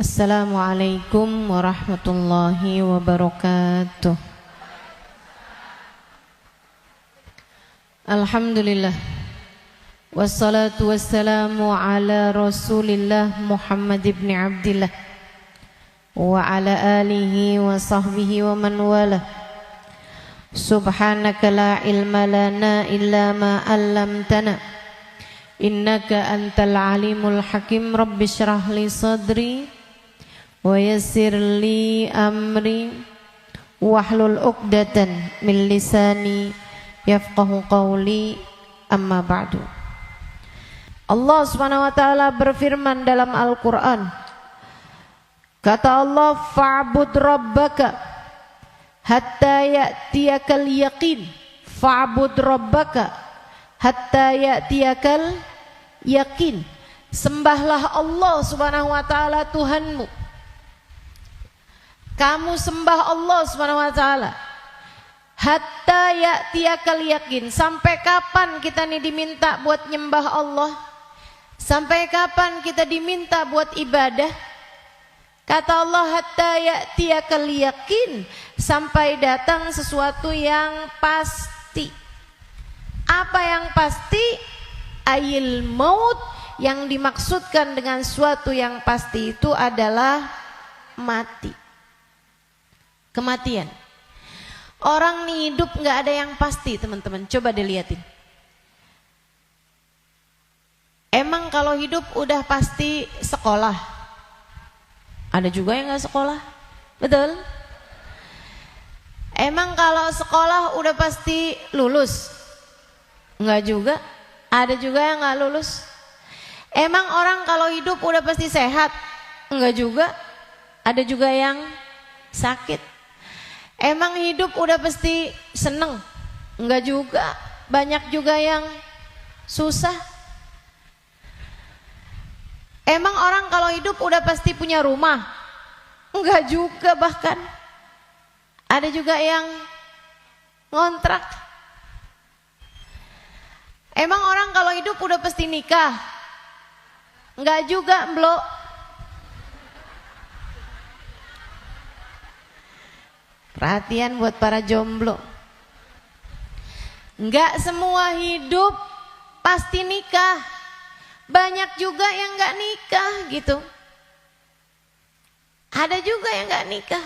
Assalamualaikum warahmatullahi wabarakatuh. Alhamdulillah. Wassalatu wassalamu ala Rasulillah Muhammad ibn Abdillah wa ala alihi wa sahbihi wa man wala. Subhanaka la ilma lana illa ma 'allamtana innaka antal alimul hakim. Rabbi shrah li sadri wa yassir li amri wahlul 'uqdatan min lisani yafqahu qawli. Amma ba'du. Allah Subhanahu wa taala berfirman dalam Al-Qur'an. Kata Allah, fa'bud rabbaka hatta ya'tiyakal yaqin. Fa'bud rabbaka hatta ya'tiyakal yaqin. Sembahlah Allah Subhanahu wa taala Tuhanmu. Kamu sembah Allah Subhanahu wa taala hatta ya'tiyakal yaqin. Sampai kapan kita nih diminta buat nyembah Allah? Sampai kapan kita diminta buat ibadah? Kata Allah, hatta ya'tiyakal yaqin, sampai datang sesuatu yang pasti. Apa yang pasti? Ayil maut. Yang dimaksudkan dengan suatu yang pasti itu adalah mati. Kematian. Orang nih hidup nggak ada yang pasti, teman-teman. Coba dilihatin. Emang kalau hidup udah pasti sekolah? Ada juga yang nggak sekolah, betul? Emang kalau sekolah udah pasti lulus? Nggak juga. Ada juga yang nggak lulus. Emang orang kalau hidup udah pasti sehat? Nggak juga. Ada juga yang sakit. Emang hidup udah pasti seneng? Enggak juga. Banyak juga yang susah. Emang orang kalau hidup udah pasti punya rumah? Enggak juga bahkan. Ada juga yang ngontrak. Emang orang kalau hidup udah pasti nikah? Enggak juga, Mbok. Perhatian buat para jomblo. Enggak semua hidup pasti nikah. Banyak juga yang enggak nikah gitu. Ada juga yang enggak nikah.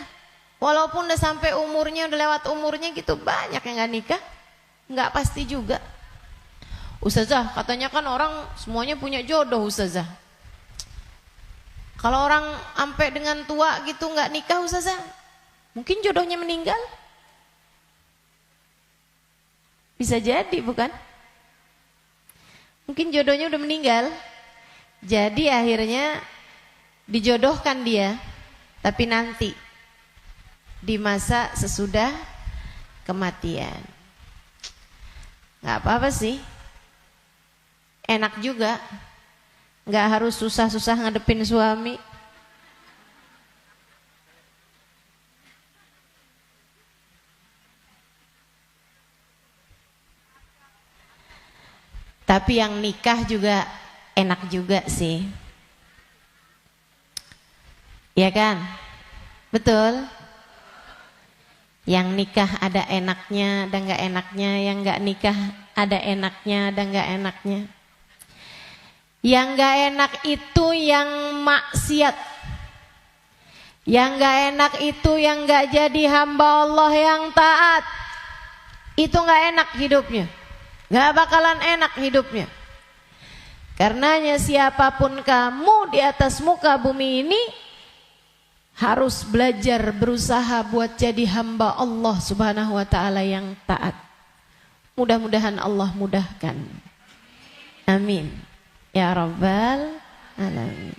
Walaupun udah sampai umurnya, udah lewat umurnya gitu, banyak yang enggak nikah. Enggak pasti juga. Ustazah, katanya kan orang semuanya punya jodoh, Ustazah. Kalau orang sampai dengan tua gitu enggak nikah, Ustazah, mungkin jodohnya meninggal. Bisa jadi, bukan? Mungkin jodohnya udah meninggal. Jadi akhirnya dijodohkan dia, tapi nanti di masa sesudah kematian. Gak apa-apa sih. Enak juga. Gak harus susah-susah ngadepin suami. Tapi yang nikah juga enak juga sih. Ya kan? Betul? Yang nikah ada enaknya, ada enggak enaknya. Yang enggak nikah ada enaknya, ada enggak enaknya. Yang enggak enak itu yang maksiat. Yang enggak enak itu yang enggak jadi hamba Allah yang taat. Itu enggak enak hidupnya. Gak bakalan enak hidupnya. Karenanya siapapun kamu di atas muka bumi ini harus belajar berusaha buat jadi hamba Allah Subhanahu wa taala yang taat. Mudah-mudahan Allah mudahkan. Amin. Ya Rabbal Alamin.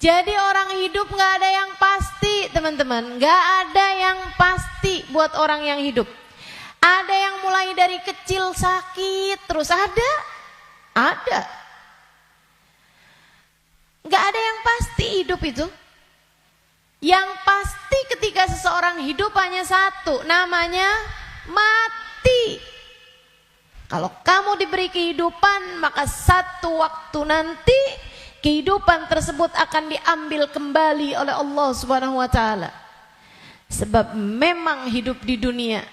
Jadi orang hidup gak ada yang pasti, teman-teman. Gak ada yang pasti buat orang yang hidup. Ada yang mulai dari kecil sakit terus, ada. Gak ada yang pasti hidup itu. Yang pasti ketika seseorang hidup hanya satu, namanya mati. Kalau kamu diberi kehidupan, maka satu waktu nanti kehidupan tersebut akan diambil kembali oleh Allah Subhanahu wa taala. Sebab memang hidup di dunia,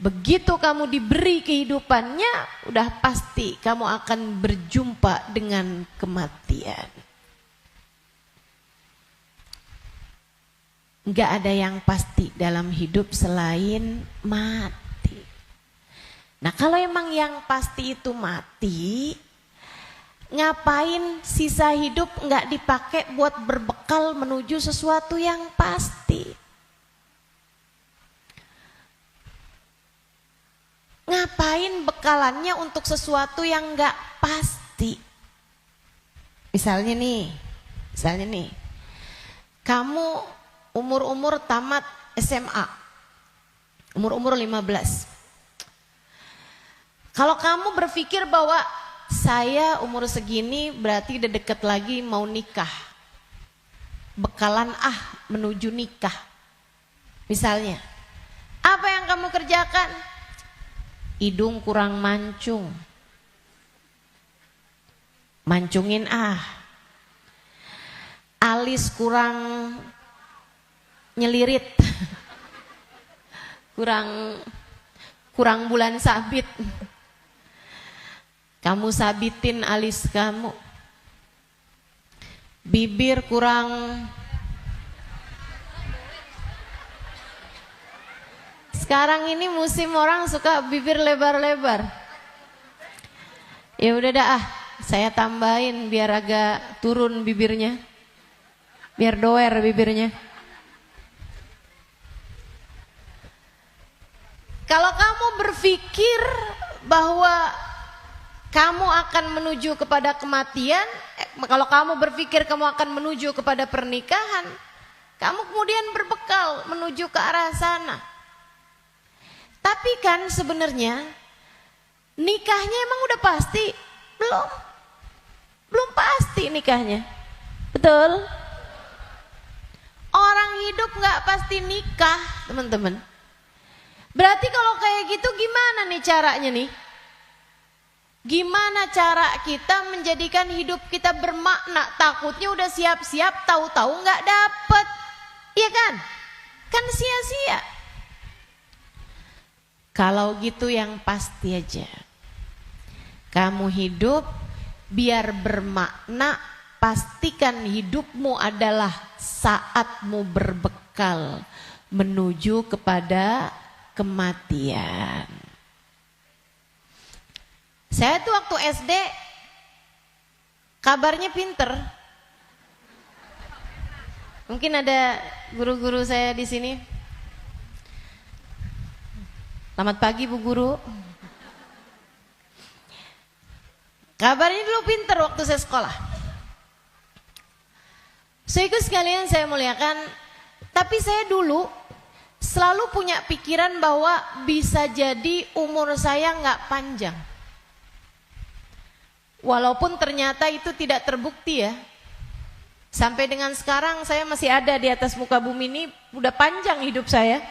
begitu kamu diberi kehidupannya, udah pasti kamu akan berjumpa dengan kematian. Enggak ada yang pasti dalam hidup selain mati. Nah, kalau emang yang pasti itu mati, ngapain sisa hidup enggak dipakai buat berbekal menuju sesuatu yang pasti? Ngapain bekalannya untuk sesuatu yang enggak pasti? Misalnya nih, kamu umur-umur tamat SMA, umur-umur 15. Kalau kamu berpikir bahwa saya umur segini berarti udah deket lagi mau nikah, bekalan menuju nikah. Misalnya, apa yang kamu kerjakan? Hidung kurang mancung, mancungin alis kurang nyelirit, kurang bulan sabit, kamu sabitin alis kamu. Bibir kurang sekarang ini musim orang suka bibir lebar-lebar. Ya udah dah, saya tambahin biar agak turun bibirnya, biar doer bibirnya. Kalau kamu berpikir bahwa kamu akan menuju kepada kematian, kalau kamu berpikir kamu akan menuju kepada pernikahan, kamu kemudian berbekal menuju ke arah sana. Tapi kan sebenarnya nikahnya emang udah pasti? Belum pasti nikahnya. Betul? Orang hidup gak pasti nikah, teman-teman. Berarti kalau kayak gitu gimana nih caranya nih? Gimana cara kita menjadikan hidup kita bermakna? Takutnya udah siap-siap, tahu-tahu gak dapet. Iya kan? Kan sia-sia. Kalau gitu yang pasti aja, kamu hidup biar bermakna, pastikan hidupmu adalah saatmu berbekal menuju kepada kematian. Saya tuh waktu SD kabarnya pinter. Mungkin ada guru-guru saya di sini. Selamat pagi Bu Guru. Kabarnya dulu pinter waktu saya sekolah. Saudaraku sekalian saya muliakan, tapi saya dulu selalu punya pikiran bahwa bisa jadi umur saya nggak panjang. Walaupun ternyata itu tidak terbukti ya. Sampai dengan sekarang saya masih ada di atas muka bumi ini, udah panjang hidup saya.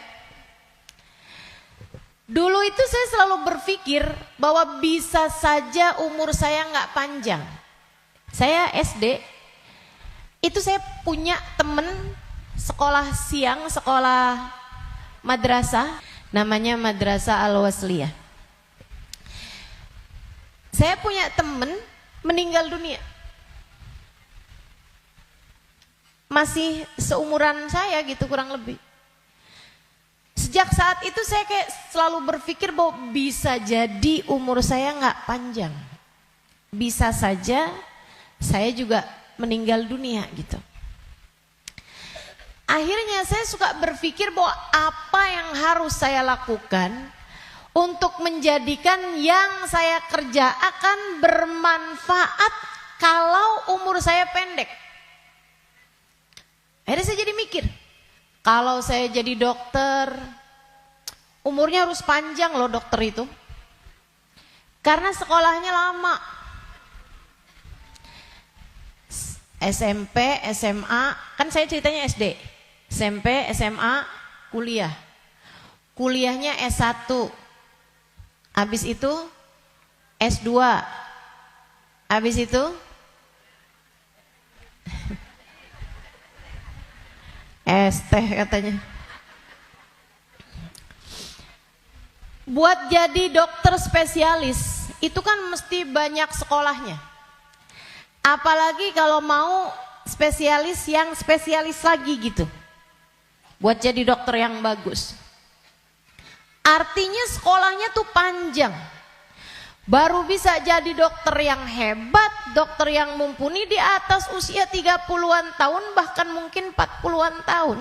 Dulu itu saya selalu berpikir bahwa bisa saja umur saya nggak panjang. Saya SD, itu saya punya temen sekolah siang, sekolah madrasah, namanya Madrasah Al-Wasliyah. Saya punya temen meninggal dunia. Masih seumuran saya gitu kurang lebih. Sejak saat itu saya kayak selalu berpikir bahwa bisa jadi umur saya nggak panjang. Bisa saja saya juga meninggal dunia gitu. Akhirnya saya suka berpikir bahwa apa yang harus saya lakukan untuk menjadikan yang saya kerja akan bermanfaat kalau umur saya pendek. Akhirnya saya jadi mikir, kalau saya jadi dokter, umurnya harus panjang loh dokter itu. Karena sekolahnya lama. SMP, SMA, kan saya ceritanya SD. SMP, SMA, kuliah. Kuliahnya S1. Habis itu S2. Habis itu Es teh katanya. Buat jadi dokter spesialis itu kan mesti banyak sekolahnya. Apalagi kalau mau spesialis yang spesialis lagi gitu. Buat jadi dokter yang bagus. Artinya sekolahnya tuh panjang. Baru bisa jadi dokter yang hebat, dokter yang mumpuni di atas usia 30-an tahun, bahkan mungkin 40-an tahun.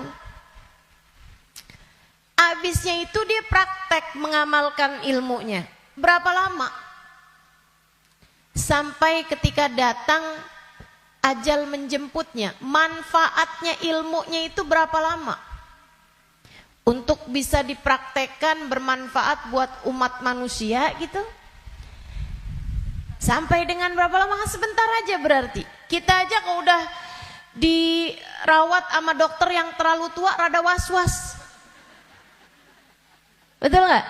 Habisnya itu dia praktek mengamalkan ilmunya. Berapa lama? Sampai ketika datang ajal menjemputnya. Manfaatnya ilmunya itu berapa lama? Untuk bisa dipraktekkan bermanfaat buat umat manusia gitu. Sampai dengan berapa lama? Sebentar aja berarti. Kita aja kalau udah dirawat sama dokter yang terlalu tua rada was-was. Betul gak?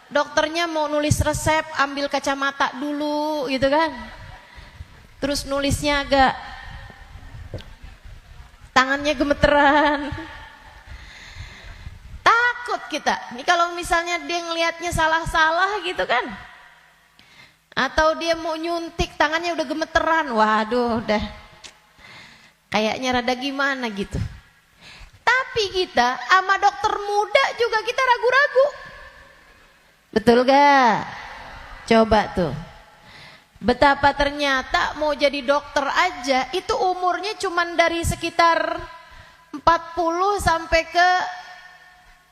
Dokternya mau nulis resep, ambil kacamata dulu gitu kan. Terus nulisnya agak tangannya gemeteran. Takut kita. Ini kalau misalnya dia ngelihatnya salah-salah gitu kan. Atau dia mau nyuntik tangannya udah gemeteran. Waduh udah kayaknya rada gimana gitu. Tapi kita sama dokter muda juga kita ragu-ragu. Betul gak? Coba tuh. Betapa ternyata mau jadi dokter aja itu umurnya cuman dari sekitar 40 sampai ke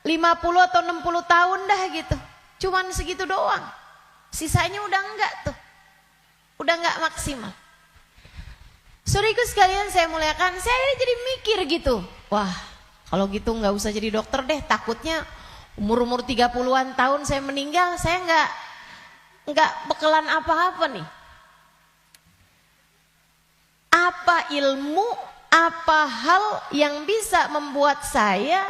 50 atau 60 tahun dah gitu. Cuman segitu doang. Sisanya udah enggak tuh. Udah enggak maksimal. Saudaraku sekalian saya muliakan, saya jadi mikir gitu. Wah, kalau gitu enggak usah jadi dokter deh, takutnya umur-umur 30-an tahun saya meninggal, saya enggak bekalan apa-apa nih. Apa ilmu, apa hal yang bisa membuat saya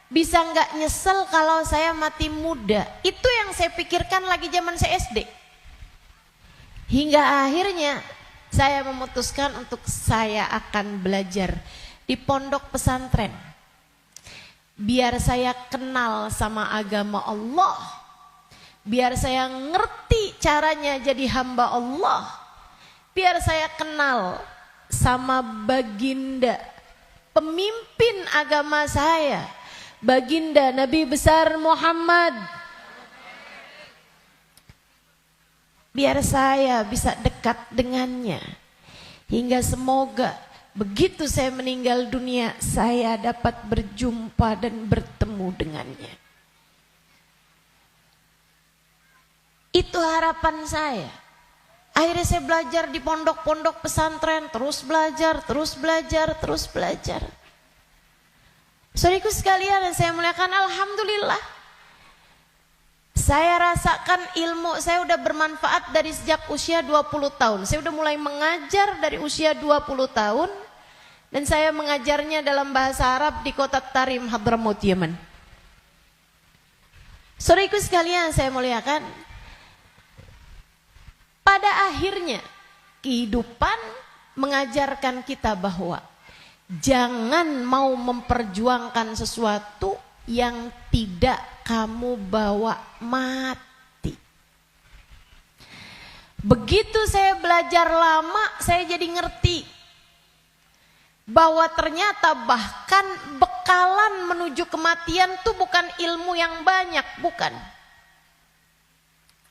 bisa nggak nyesel kalau saya mati muda? Itu yang saya pikirkan lagi zaman saya SD. Hingga akhirnya saya memutuskan untuk saya akan belajar di pondok pesantren. Biar saya kenal sama agama Allah. Biar saya ngerti caranya jadi hamba Allah. Biar saya kenal sama baginda pemimpin agama saya. Baginda Nabi besar Muhammad. Biar saya bisa dekat dengannya. Hingga semoga begitu saya meninggal dunia, saya dapat berjumpa dan bertemu dengannya. Itu harapan saya. Akhirnya saya belajar di pondok-pondok pesantren, terus belajar, terus belajar, terus belajar. Saudaraku sekalian, saya muliakan, alhamdulillah. Saya rasakan ilmu saya udah bermanfaat dari sejak usia 20 tahun. Saya udah mulai mengajar dari usia 20 tahun. Dan saya mengajarnya dalam bahasa Arab di kota Tarim, Hadramaut, Yaman. Saudaraku sekalian, saya muliakan. Pada akhirnya, kehidupan mengajarkan kita bahwa jangan mau memperjuangkan sesuatu yang tidak kamu bawa mati. Begitu saya belajar lama, saya jadi ngerti bahwa ternyata bahkan bekalan menuju kematian itu bukan ilmu yang banyak, bukan.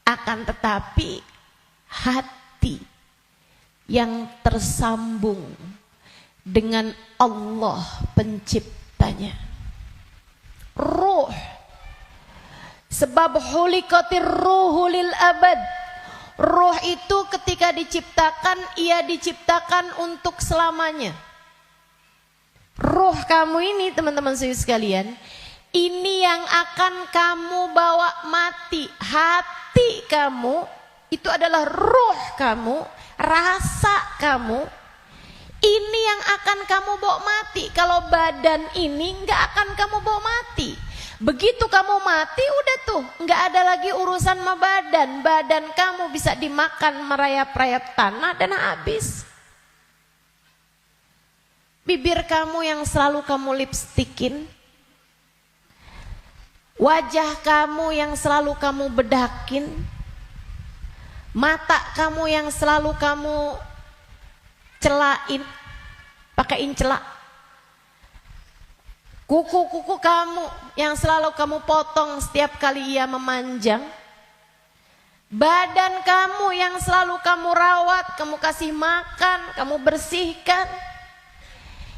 Akan tetapi hati yang tersambung dengan Allah penciptanya. Ruh. Sebab hulikatir ruhu lil abad. Ruh itu ketika diciptakan, ia diciptakan untuk selamanya. Ruh kamu ini teman-teman sekalian, ini yang akan kamu bawa mati. Hati kamu itu adalah ruh kamu, rasa kamu. Ini yang akan kamu bawa mati. Kalau badan ini nggak akan kamu bawa mati. Begitu kamu mati udah tuh nggak ada lagi urusan sama badan. Badan kamu bisa dimakan merayap-rayap tanah dan habis. bibir kamu yang selalu kamu lipstikin, wajah kamu yang selalu kamu bedakin, mata kamu yang selalu kamu celain, pakaiin celak, kuku-kuku kamu yang selalu kamu potong setiap kali ia memanjang, badan kamu yang selalu kamu rawat, kamu kasih makan, kamu bersihkan.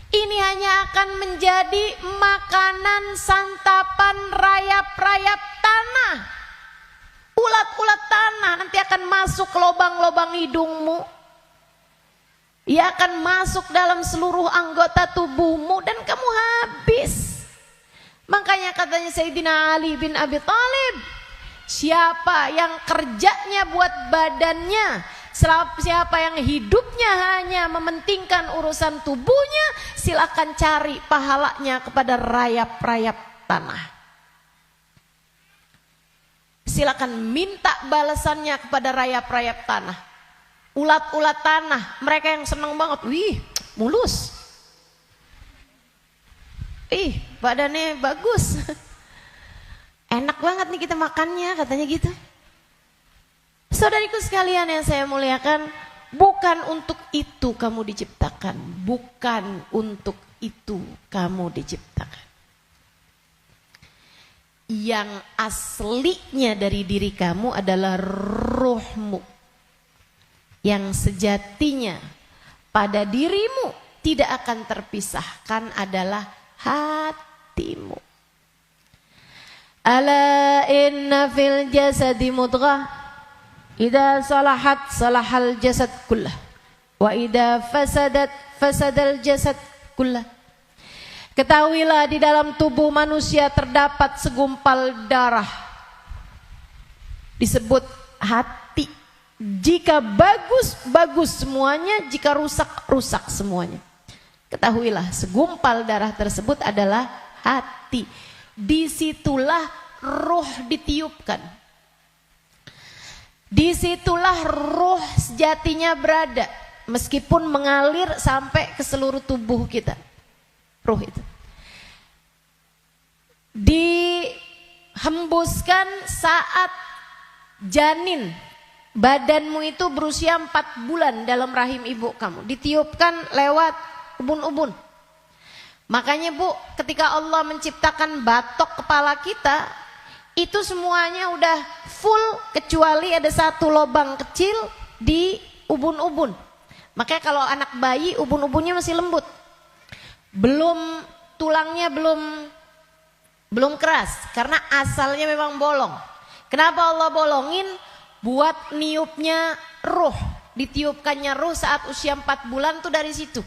Ini hanya akan menjadi makanan santapan rayap-rayap tanah. Ulat-ulat tanah nanti akan masuk ke lubang-lubang hidungmu. Ia akan masuk dalam seluruh anggota tubuhmu dan kamu habis. Makanya katanya Sayyidina Ali bin Abi Thalib, siapa yang kerjanya buat badannya, siapa yang hidupnya hanya mementingkan urusan tubuhnya, silakan cari pahalanya kepada rayap-rayap tanah. Silakan minta balasannya kepada rayap-rayap tanah. Ulat-ulat tanah, mereka yang senang banget, wih mulus, ih badannya bagus, enak banget nih kita makannya, katanya gitu. Saudariku sekalian yang saya muliakan, bukan untuk itu kamu diciptakan, bukan untuk itu kamu diciptakan. Yang aslinya dari diri kamu adalah ruhmu, yang sejatinya pada dirimu tidak akan terpisahkan adalah hatimu. Ala inna fil jasadi mudghah, idza salahat salahal jasad kullah, wa idza fasadat fasadal jasad kullah. Ketahuilah di dalam tubuh manusia terdapat segumpal darah, disebut hati. Jika bagus, bagus semuanya, jika rusak, rusak semuanya. Ketahuilah segumpal darah tersebut adalah hati. Disitulah ruh ditiupkan. Disitulah ruh sejatinya berada, meskipun mengalir sampai ke seluruh tubuh kita. Ruh itu dihembuskan saat janin badanmu itu berusia 4 bulan dalam rahim ibu kamu, ditiupkan lewat ubun-ubun. Makanya Bu, ketika Allah menciptakan batok kepala kita, itu semuanya udah full kecuali ada satu lubang kecil di ubun-ubun. Makanya kalau anak bayi ubun-ubunnya masih lembut, tulangnya belum keras, karena asalnya memang bolong. Kenapa Allah bolongin? Buat niupnya ruh, ditiupkannya ruh saat usia 4 bulan tuh dari situ.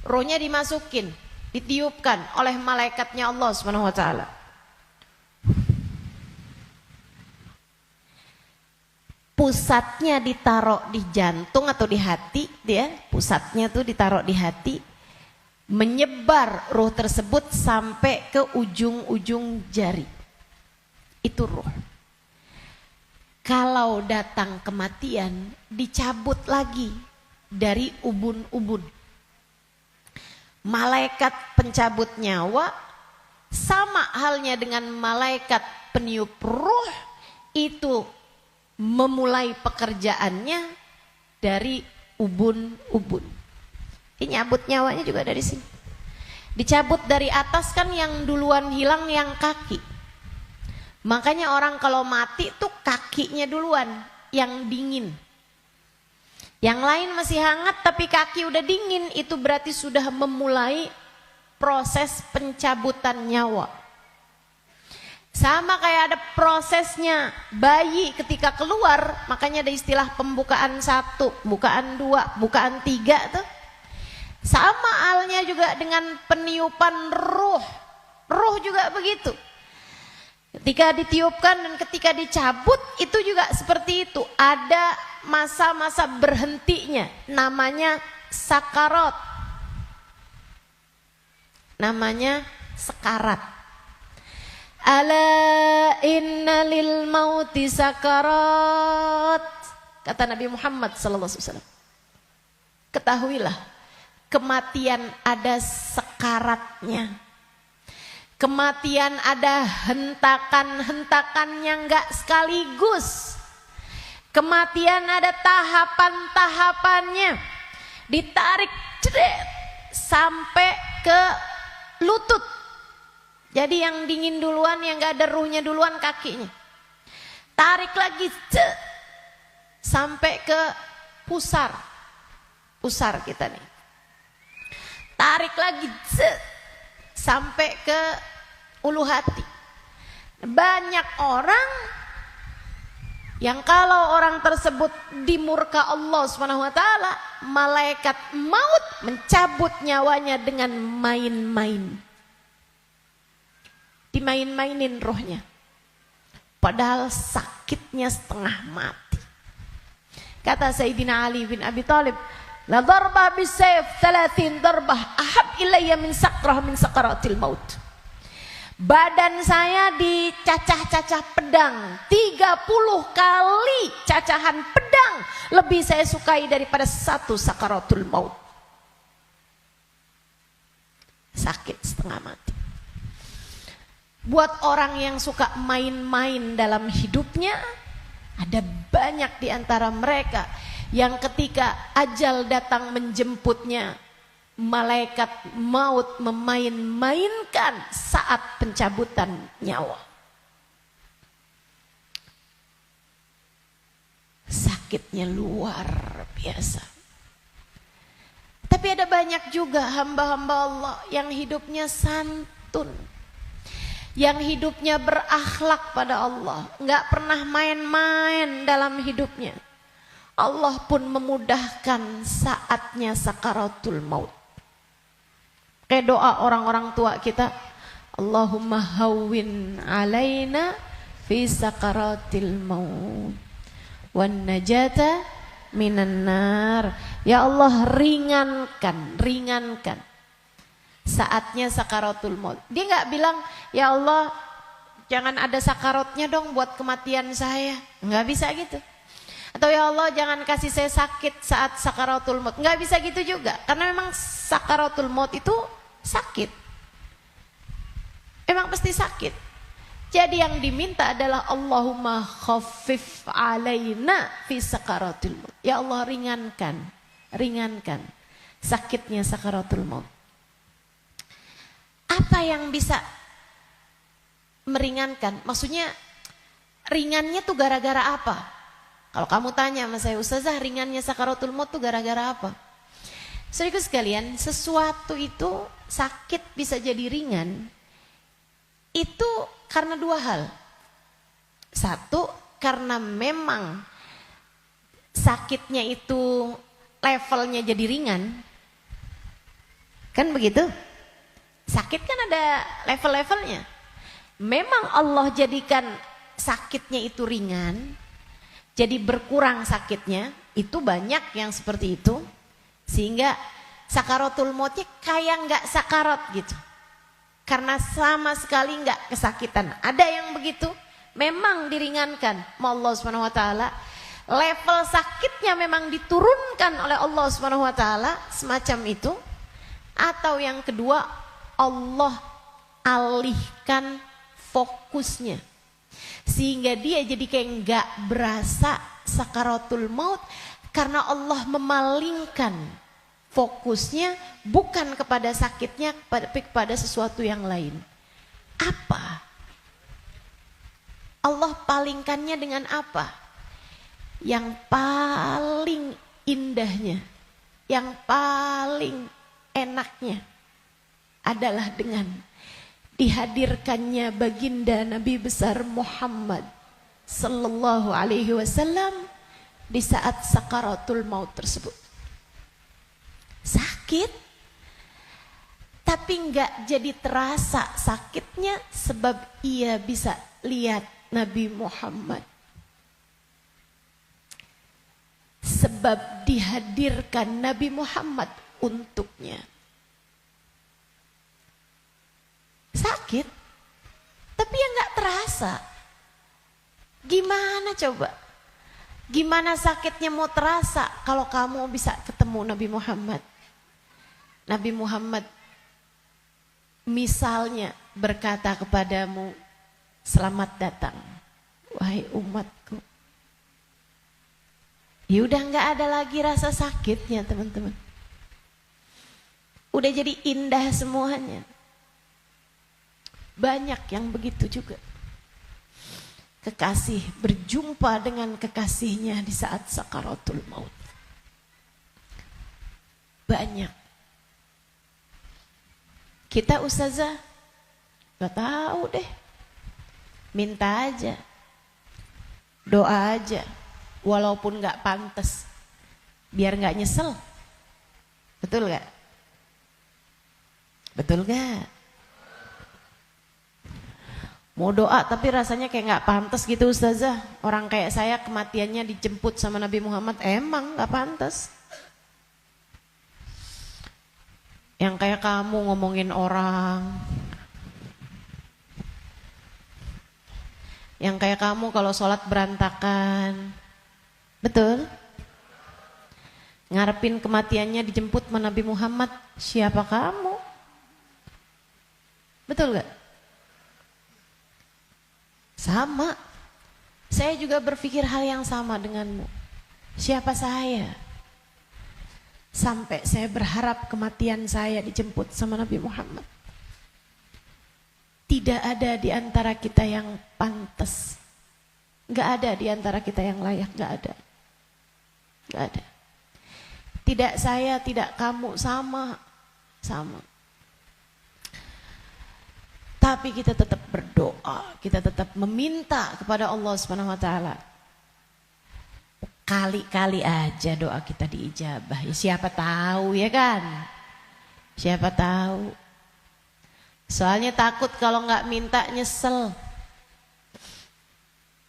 Ruhnya dimasukin, ditiupkan oleh malaikatnya Allah Subhanahu wa taala. Pusatnya ditaruh di jantung atau di hati, dia pusatnya tuh ditaruh di hati, menyebar ruh tersebut sampai ke ujung-ujung jari. Itu ruh. Kalau datang kematian, dicabut lagi dari ubun-ubun. Malaikat pencabut nyawa sama halnya dengan malaikat peniup ruh, itu memulai pekerjaannya dari ubun-ubun. Ini nyabut nyawanya juga dari sini. Dicabut dari atas kan, yang duluan hilang yang kaki. Makanya orang kalau mati tuh kakinya duluan yang dingin. Yang lain masih hangat tapi kaki udah dingin, itu berarti sudah memulai proses pencabutan nyawa. Sama kayak ada prosesnya bayi ketika keluar, makanya ada istilah pembukaan 1, bukaan 2, bukaan 3 tuh. Sama halnya juga dengan peniupan ruh. Ruh juga begitu. Ketika ditiupkan dan ketika dicabut itu juga seperti itu. Ada masa-masa berhentinya, namanya sakarat. Namanya sekarat. Ala inna lil mauti sakarat, kata Nabi Muhammad sallallahu alaihi wasallam. Ketahuilah, kematian ada sekaratnya. Kematian ada hentakan-hentakannya, enggak sekaligus. Kematian ada tahapan-tahapannya. Ditarik ceret, sampai ke lutut. Jadi yang dingin duluan, yang enggak ada ruhnya duluan kakinya. Tarik lagi sampai ke pusar. Pusar kita nih. Tarik lagi sampai ke ulu hati. Banyak orang yang kalau orang tersebut dimurka Allah SWT, malaikat maut mencabut nyawanya dengan main-main. Dimain-mainin rohnya. Padahal sakitnya setengah mati. Kata Sayyidina Ali bin Abi Thalib, la darbah bisayf 30 darbah ahab ilayya min sakrah min sakaratil maut. Badan saya dicacah-cacah pedang 30 kali cacahan pedang lebih saya sukai daripada satu sakaratul maut. Sakit setengah mati. Buat orang yang suka main-main dalam hidupnya, ada banyak di antara mereka yang ketika ajal datang menjemputnya, malaikat maut memain-mainkan saat pencabutan nyawa. Sakitnya luar biasa. Tapi ada banyak juga hamba-hamba Allah yang hidupnya santun, yang hidupnya berakhlak pada Allah, nggak pernah main-main dalam hidupnya. Allah pun memudahkan saatnya sakaratul maut. Kayak doa orang-orang tua kita, Allahumma hawwin alaina fi sakaratil maut wan najata minan nar. Ya Allah, ringankan saatnya sakaratul maut. Dia nggak bilang, ya Allah jangan ada sakaratnya dong buat kematian saya. Nggak bisa gitu. Atau ya Allah jangan kasih saya sakit saat sakaratul maut. Nggak bisa gitu juga. Karena memang sakaratul maut itu sakit. Emang pasti sakit. Jadi yang diminta adalah Allahumma khaffif alaina fi sakaratul maut. Ya Allah ringankan sakitnya sakaratul maut. Apa yang bisa meringankan? Maksudnya ringannya tuh gara-gara apa? Kalau kamu tanya sama saya, Ustazah, ringannya sakaratul maut tuh gara-gara apa? Saudaraku sekalian, sesuatu itu sakit bisa jadi ringan itu karena dua hal. Satu, karena memang sakitnya itu levelnya jadi ringan. Kan begitu? Sakit kan ada level-levelnya. Memang Allah jadikan sakitnya itu ringan, jadi berkurang sakitnya, itu banyak yang seperti itu. Sehingga sakaratul mautnya kayak nggak sakarat gitu. Karena sama sekali nggak kesakitan. Ada yang begitu, memang diringankan sama Allah SWT. Level sakitnya memang diturunkan oleh Allah SWT, semacam itu. Atau yang kedua, Allah alihkan fokusnya. Sehingga dia jadi kayak nggak berasa sakaratul maut. Karena Allah memalingkan fokusnya bukan kepada sakitnya, tapi kepada sesuatu yang lain. Apa? Allah palingkannya dengan apa? Yang paling indahnya, yang paling enaknya adalah dengan dihadirkannya baginda Nabi besar Muhammad sallallahu alaihi wasallam di saat sakaratul maut tersebut. Sakit, tapi enggak jadi terasa sakitnya sebab ia bisa lihat Nabi Muhammad. Sebab dihadirkan Nabi Muhammad untuknya. Sakit, tapi ya enggak terasa. Gimana coba? Gimana sakitnya mau terasa kalau kamu bisa ketemu Nabi Muhammad? Nabi Muhammad misalnya berkata kepadamu, selamat datang wahai umatku. Ya udah nggak ada lagi rasa sakitnya teman-teman. Udah jadi indah semuanya. Banyak yang begitu juga. Kekasih berjumpa dengan kekasihnya di saat sakaratul maut. Banyak. Kita ustazah gak tahu deh. Minta aja. Doa aja. Walaupun gak pantas. Biar gak nyesel. Betul gak? Betul gak? Mau doa tapi rasanya kayak gak pantas gitu ustazah. Orang kayak saya kematiannya dijemput sama Nabi Muhammad. Emang gak pantas. Yang kayak kamu ngomongin orang. Yang kayak kamu kalau sholat berantakan. Betul? Ngarepin kematiannya dijemput sama Nabi Muhammad. Siapa kamu? Betul gak? Sama. Saya juga berpikir hal yang sama denganmu. Siapa saya? Sampai saya berharap kematian saya dijemput sama Nabi Muhammad. Tidak ada di antara kita yang pantas. Gak ada di antara kita yang layak. Gak ada. Gak ada. Tidak saya, tidak kamu, sama. Sama. Tapi kita tetap berdoa, kita tetap meminta kepada Allah Subhanahu wa taala. Kali-kali aja doa kita diijabah. Ya siapa tahu ya kan? Siapa tahu. Soalnya takut kalau nggak minta nyesel.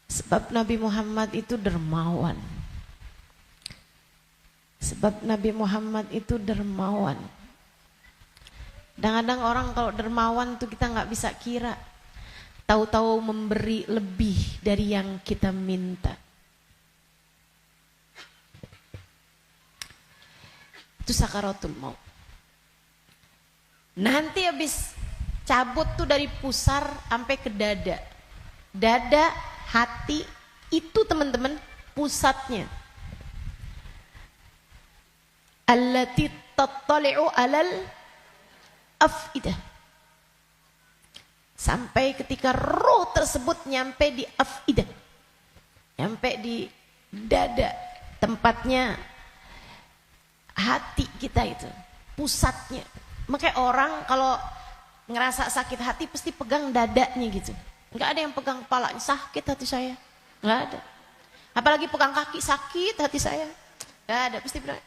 Sebab Nabi Muhammad itu dermawan. Sebab Nabi Muhammad itu dermawan. Kadang-kadang orang kalau dermawan tuh kita nggak bisa kira. Tahu-tahu memberi lebih dari yang kita minta. Itu sakaratul maut. Nanti habis cabut tuh dari pusar sampai ke dada. Dada, hati, itu teman-teman pusatnya. Allati tattali'u alal afidah. Sampai ketika roh tersebut nyampe di afidah, nyampe di dada, tempatnya hati kita itu, pusatnya. Makanya orang kalau ngerasa sakit hati pasti pegang dadanya gitu. Nggak ada yang pegang kepalanya, sakit hati saya, nggak ada. Apalagi pegang kaki, sakit hati saya, nggak ada. Pasti bilang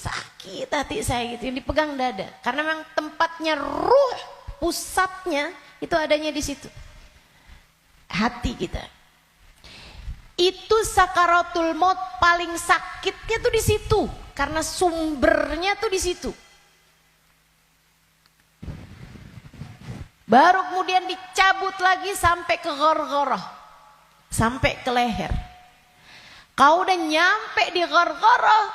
sakit hati saya gitu, yang dipegang dada. Karena memang tempatnya ruh, pusatnya itu adanya di situ. Hati kita. Itu sakaratul maut paling sakitnya tuh di situ, karena sumbernya tuh di situ. Baru kemudian dicabut lagi sampai ke ghargharah, sampai ke leher. Kau udah nyampe di ghargharah,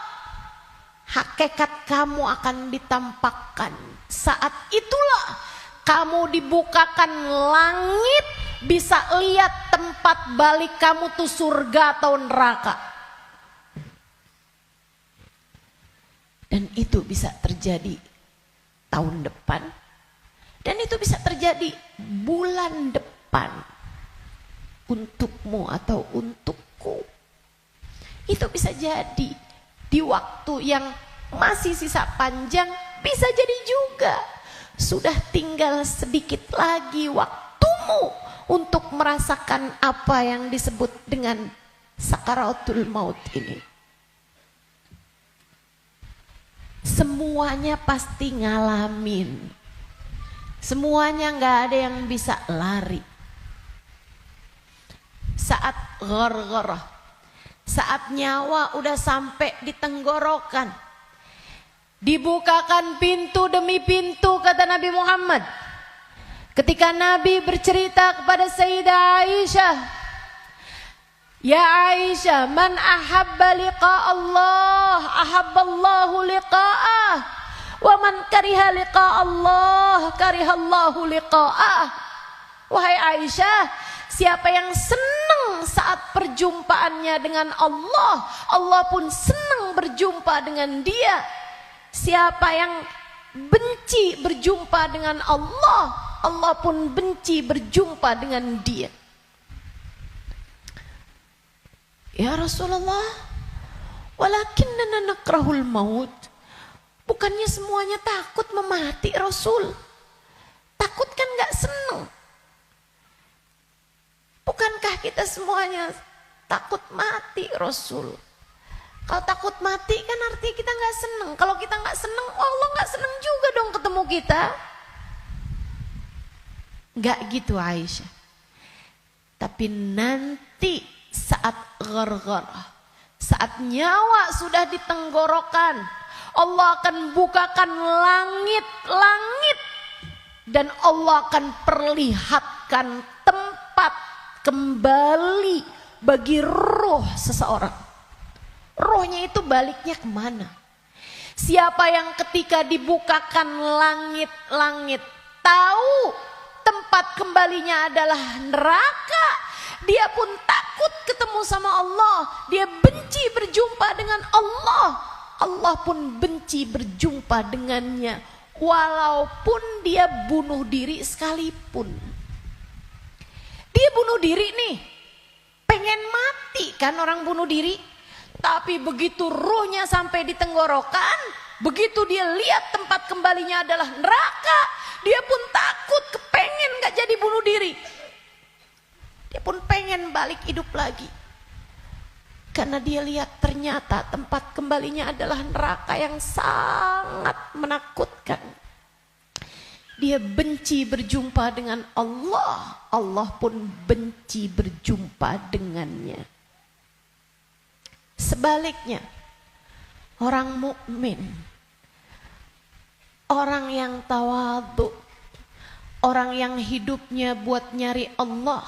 hakikat kamu akan ditampakkan. Saat itulah kamu dibukakan langit, bisa lihat tempat balik kamu tuh surga atau neraka. Dan itu bisa terjadi tahun depan. Dan itu bisa terjadi bulan depan. Untukmu atau untukku. Itu bisa jadi di waktu yang masih sisa panjang, bisa jadi juga sudah tinggal sedikit lagi waktumu untuk merasakan apa yang disebut dengan sakaratul maut ini. Semuanya pasti ngalamin. Semuanya nggak ada yang bisa lari. Saat ghargharah, saat nyawa udah sampai di tenggorokan, dibukakan pintu demi pintu, kata Nabi Muhammad. Ketika Nabi bercerita kepada Sayyidah Aisyah, ya Aisyah, man ahabba liqa Allah, ahabballahu liqa'ah. Wa man kariha liqa Allah karihallahu liqa'ah. Wahai Aisyah, siapa yang senang saat perjumpaannya dengan Allah, Allah pun senang berjumpa dengan dia. Siapa yang benci berjumpa dengan Allah, Allah pun benci berjumpa dengan dia. Ya Rasulullah, walakinnana nakrahul maut. Bukannya semuanya takut memati Rasul. Takut kan gak senang. Bukankah kita semuanya takut mati Rasul? Kalau takut mati kan artinya kita gak senang. Kalau kita gak senang, Allah gak senang juga dong ketemu kita. Gak gitu Aisyah. Tapi nanti saat ghargharah, saat nyawa sudah di tenggorokan, Allah akan bukakan langit-langit dan Allah akan perlihatkan tempat kembali bagi roh seseorang. Rohnya itu baliknya kemana? Siapa yang ketika dibukakan langit-langit tahu tempat kembalinya adalah neraka, dia pun takut ketemu sama Allah. Dia benci berjumpa dengan Allah. Allah pun benci berjumpa dengannya. Walaupun dia bunuh diri sekalipun. Dia bunuh diri nih. Pengen mati kan orang bunuh diri. Tapi begitu ruhnya sampai di tenggorokan, begitu dia lihat tempat kembalinya adalah neraka, dia pun takut, kepengen gak jadi bunuh diri. Dia pun pengen balik hidup lagi. Karena dia lihat ternyata tempat kembalinya adalah neraka yang sangat menakutkan. Dia benci berjumpa dengan Allah. Allah pun benci berjumpa dengannya. Sebaliknya, orang mukmin, orang yang tawadhu, orang yang hidupnya buat nyari Allah,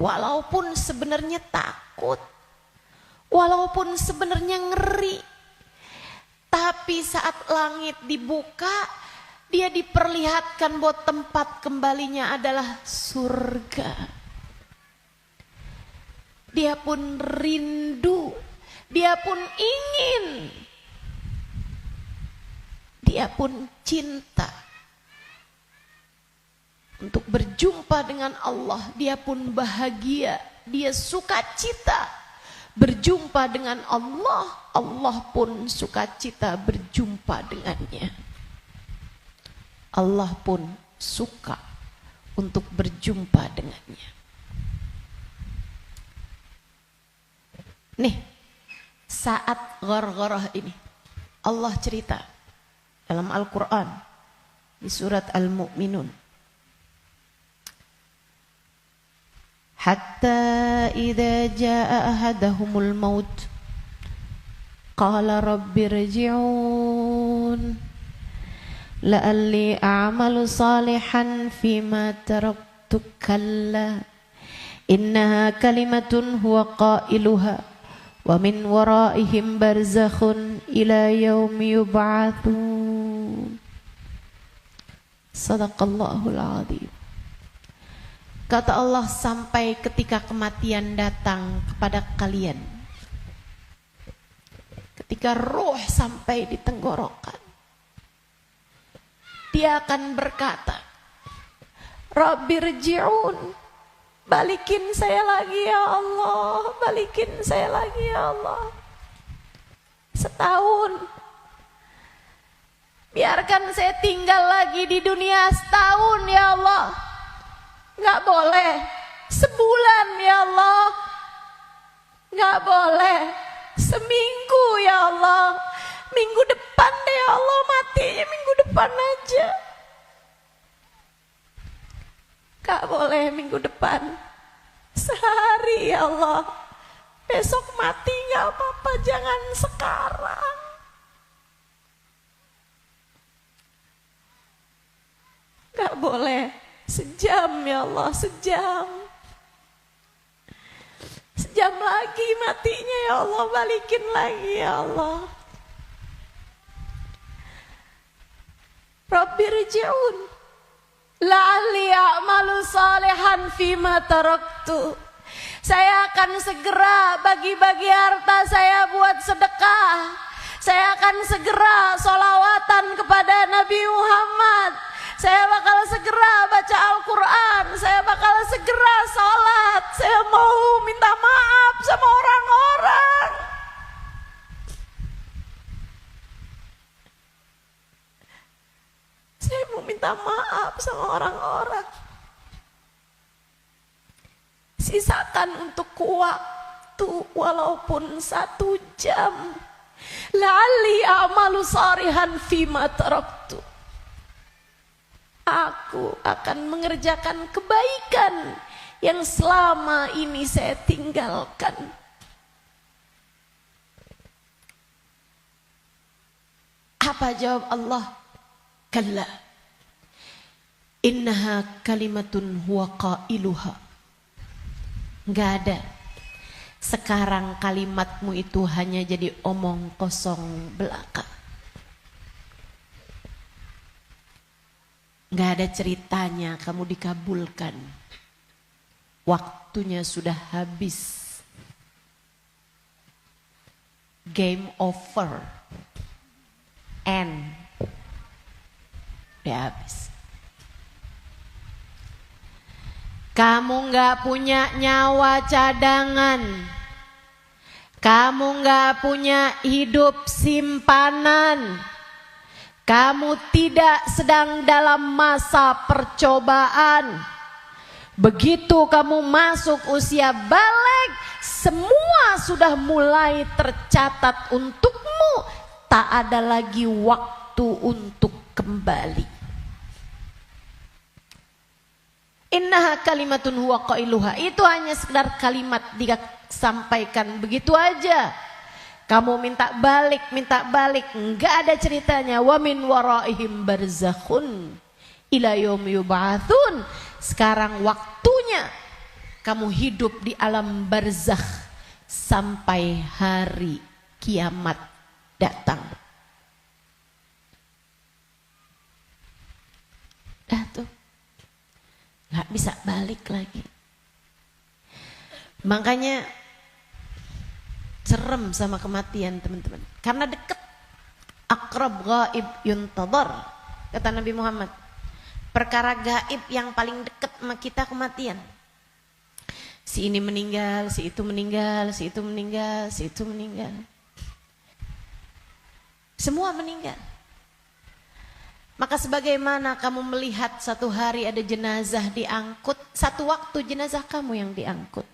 walaupun sebenarnya takut, walaupun sebenarnya ngeri, tapi saat langit dibuka, dia diperlihatkan bahwa tempat kembalinya adalah surga. Dia pun rindu, dia pun ingin, dia pun cinta untuk berjumpa dengan Allah. Dia pun bahagia, dia sukacita berjumpa dengan Allah. Allah pun sukacita berjumpa dengannya. Allah pun suka untuk berjumpa dengannya. Nih, saat ghargharah ini Allah cerita dalam Al-Quran di surat Al-Mu'minun. Hatta idza jaa ahadahumul maut qala rabbi irji'un la'alli a'malu salihan fima taraktu kalla innaha kalimatun huwa qailuha wa min waraihim barzakhun ila yaumi yub'atsun. Sadaqallahul azim. Kata Allah, sampai ketika kematian datang kepada kalian, ketika roh sampai di tenggorokan, dia akan berkata, Rabbirji'un, balikin saya lagi ya Allah, balikin saya lagi ya Allah. Setahun, biarkan saya tinggal lagi di dunia setahun ya Allah. Gak boleh sebulan ya Allah, gak boleh seminggu ya Allah. Minggu depan deh ya Allah, matinya minggu depan aja. Gak boleh minggu depan, sehari ya Allah. Besok mati gak apa-apa, jangan sekarang. Gak boleh sejam ya Allah, sejam. Sejam lagi matinya ya Allah, balikin lagi ya Allah. Rabbirji'un la'alli a'malu salihan fima taraktu. Saya akan segera bagi-bagi harta saya buat sedekah. Saya akan segera sholawatan kepada Nabi Muhammad. Saya bakal segera baca Al-Quran. Saya bakal segera sholat. Saya mau minta maaf sama orang-orang. Saya mau minta maaf sama orang-orang. Sisakan untuk waktu walaupun 1 jam. La'alli a'malu salihan fima taraktu. Aku akan mengerjakan kebaikan yang selama ini saya tinggalkan. Apa jawab Allah? Kalla innaha kalimatun huwa qailuha. Enggak ada. Sekarang kalimatmu itu hanya jadi omong kosong belaka. Enggak ada ceritanya kamu dikabulkan. Waktunya sudah habis. Game over. End. Udah habis. Kamu gak punya nyawa cadangan. Kamu gak punya hidup simpanan. Kamu tidak sedang dalam masa percobaan. Begitu kamu masuk usia balik, semua sudah mulai tercatat untukmu. Tak ada lagi waktu untuk kembali. Innaha kalimatun huwa qailuha. Itu hanya sekedar kalimat disampaikan begitu aja. Kamu minta balik, enggak ada ceritanya. Wa min waraihim barzakhun ila yaumi yub'atsun. Sekarang waktunya kamu hidup di alam barzakh sampai hari kiamat datang. Dah tuh. Gak bisa balik lagi. Makanya serem sama kematian teman-teman. Karena dekat. Aqrab ghaib yuntadhar. Kata Nabi Muhammad. Perkara gaib yang paling dekat sama kita kematian. Si ini meninggal, si itu meninggal, si itu meninggal, si itu meninggal. Semua meninggal. Maka sebagaimana kamu melihat satu hari ada jenazah diangkut, satu waktu jenazah kamu yang diangkut.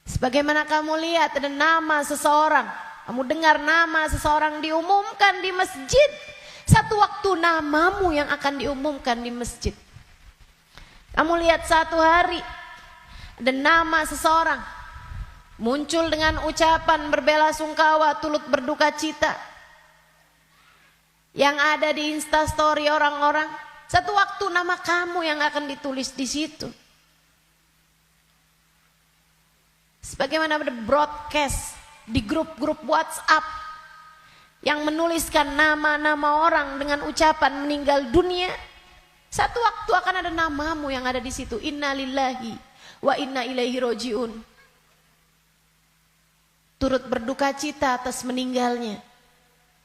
Sebagaimana kamu lihat ada nama seseorang, kamu dengar nama seseorang diumumkan di masjid, satu waktu namamu yang akan diumumkan di masjid. Kamu lihat satu hari ada nama seseorang muncul dengan ucapan berbelasungkawa, turut berduka cita. Yang ada di Instastory orang-orang, satu waktu nama kamu yang akan ditulis di situ. Sebagaimana ada broadcast di grup-grup WhatsApp yang menuliskan nama-nama orang dengan ucapan meninggal dunia, satu waktu akan ada namamu yang ada di situ. Inna lillahi wa inna ilaihi roji'un. Turut berduka cita atas meninggalnya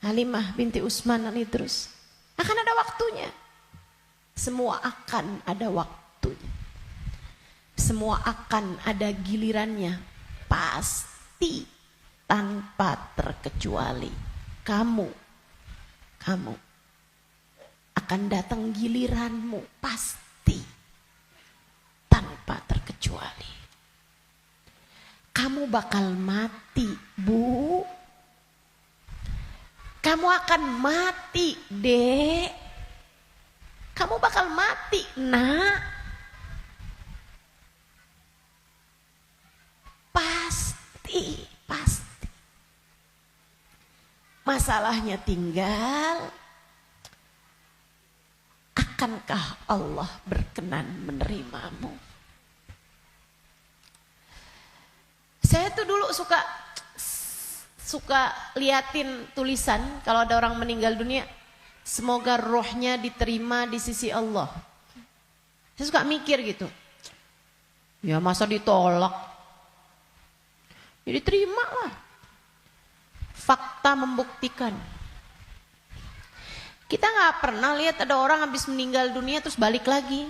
Halimah binti Utsman al-Idrus. Akan ada waktunya. Semua akan ada waktunya. Semua akan ada gilirannya. Pasti tanpa terkecuali. Kamu akan datang giliranmu. Pasti tanpa terkecuali. Kamu bakal mati, Bu. Kamu akan mati, Dek. Kamu bakal mati, Nak. Pasti. Masalahnya tinggal, akankah Allah berkenan menerimamu? Saya tuh dulu suka liatin tulisan kalau ada orang meninggal dunia. semoga rohnya diterima di sisi Allah. Saya suka mikir gitu. Ya masa ditolak? Ya diterima lah. Fakta membuktikan. Kita nggak pernah lihat ada orang habis meninggal dunia terus balik lagi.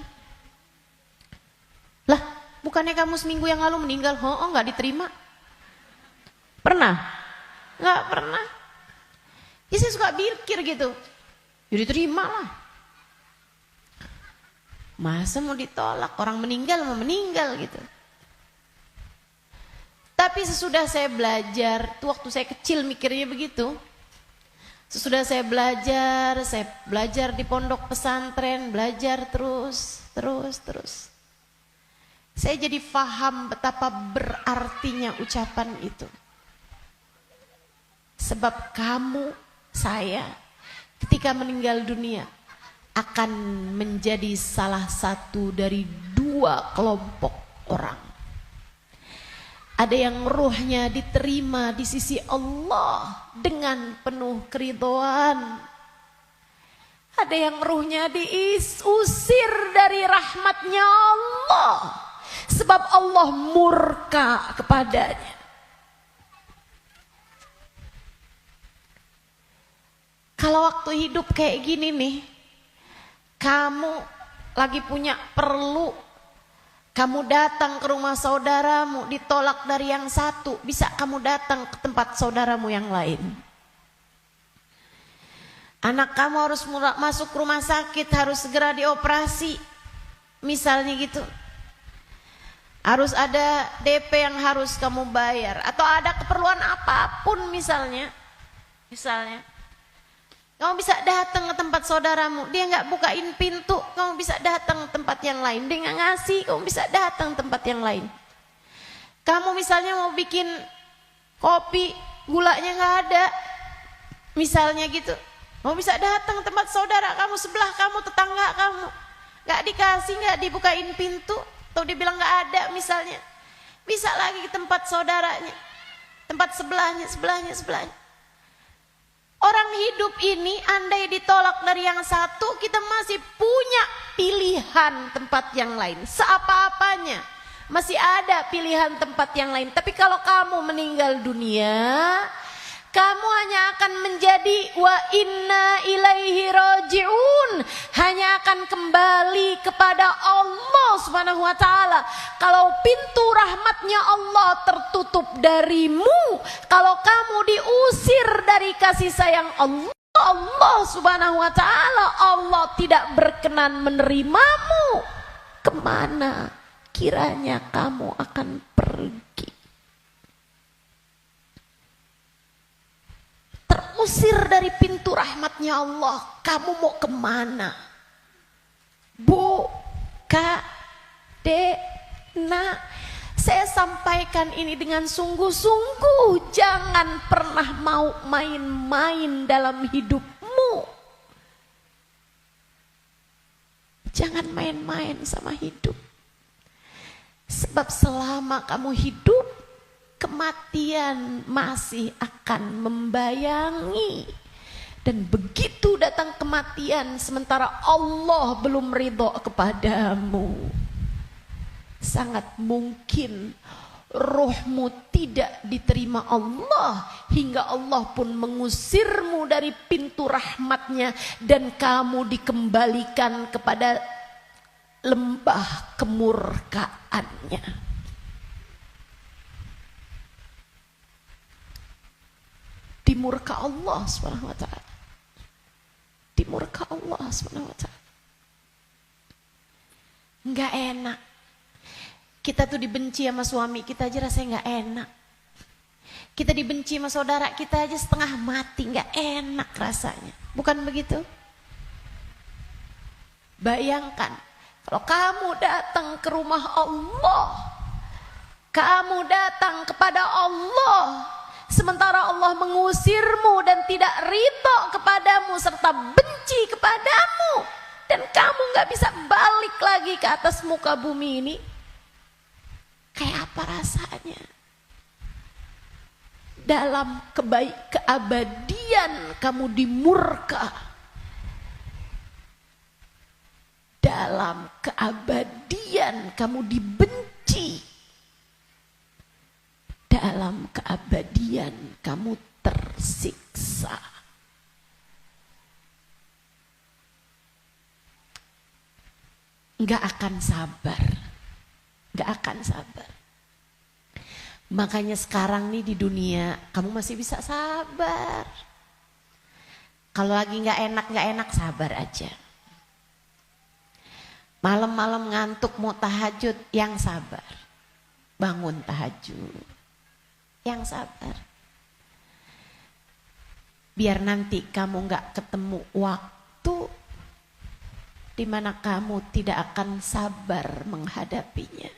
Lah, bukannya kamu seminggu yang lalu meninggal? Oh, nggak diterima. Pernah? Nggak pernah. Ya saya suka pikir gitu. Ya diterima lah. Masa mau ditolak? Orang meninggal mau meninggal gitu. Tapi sesudah saya belajar, tuh waktu saya kecil mikirnya begitu. Sesudah saya belajar di pondok pesantren, belajar terus. Saya jadi paham betapa berartinya ucapan itu. Sebab kamu, saya, ketika meninggal dunia akan menjadi salah satu dari dua kelompok orang. Ada yang ruhnya diterima di sisi Allah dengan penuh keridhaan. Ada yang ruhnya diusir dari rahmatnya Allah. Sebab Allah murka kepadanya. Kalau waktu hidup kayak gini nih, kamu lagi punya perlu, kamu datang ke rumah saudaramu, ditolak dari yang satu, bisa kamu datang ke tempat saudaramu yang lain. Anak kamu harus masuk rumah sakit, harus segera dioperasi, misalnya gitu. Harus ada DP yang harus kamu bayar, atau ada keperluan apapun misalnya. Kamu bisa datang ke tempat saudaramu, dia nggak bukain pintu, kamu bisa datang ke tempat yang lain. Dia nggak ngasih, kamu bisa datang ke tempat yang lain. Kamu misalnya mau bikin kopi, gulanya nggak ada, misalnya gitu. Kamu bisa datang ke tempat saudara kamu, sebelah kamu, tetangga kamu. Nggak dikasih, nggak dibukain pintu, atau dibilang nggak ada misalnya. Bisa lagi ke tempat saudaranya, tempat sebelahnya. Orang hidup ini andai ditolak dari yang satu, kita masih punya pilihan tempat yang lain. Seapa-apanya masih ada pilihan tempat yang lain. Tapi kalau kamu meninggal dunia, kamu hanya akan menjadi wa inna ilaihi raji'un, hanya akan kembali kepada Allah Subhanahu wa taala. Kalau pintu rahmatnya Allah tertutup darimu, kalau kamu diusir dari kasih sayang Allah Subhanahu wa taala, Allah tidak berkenan menerimamu, kemana kiranya kamu akan pergi? Terusir dari pintu rahmatnya Allah, kamu mau kemana? Bu, Kak, Dek, Nak, saya sampaikan ini dengan sungguh-sungguh. Jangan pernah mau main-main dalam hidupmu. Jangan main-main sama hidup. Sebab selama kamu hidup, kematian masih akan membayangi. Dan begitu datang kematian sementara Allah belum ridho kepadamu, sangat mungkin rohmu tidak diterima Allah, hingga Allah pun mengusirmu dari pintu rahmatnya, dan kamu dikembalikan kepada lembah kemurkaannya. Dimurka Allah Subhanahu wa taala. Dimurka Allah Subhanahu wa taala. Enggak enak. Kita tuh dibenci sama suami kita aja rasanya enggak enak. Kita dibenci sama saudara kita aja setengah mati, enggak enak rasanya. Bukan begitu? Bayangkan kalau kamu datang ke rumah Allah, kamu datang kepada Allah, sementara Allah mengusirmu dan tidak ridho kepadamu serta benci kepadamu, dan kamu gak bisa balik lagi ke atas muka bumi ini, kayak apa rasanya? Dalam keabadian kamu dimurka, dalam keabadian kamu dibenci, dalam keabadian kamu tersiksa. Nggak akan sabar, nggak akan sabar. Makanya sekarang nih di dunia kamu masih bisa sabar. Kalau lagi nggak enak sabar aja. Malam-malam ngantuk mau tahajud, yang sabar. Bangun tahajud, yang sabar. Biar nanti kamu nggak ketemu waktu di mana kamu tidak akan sabar menghadapinya.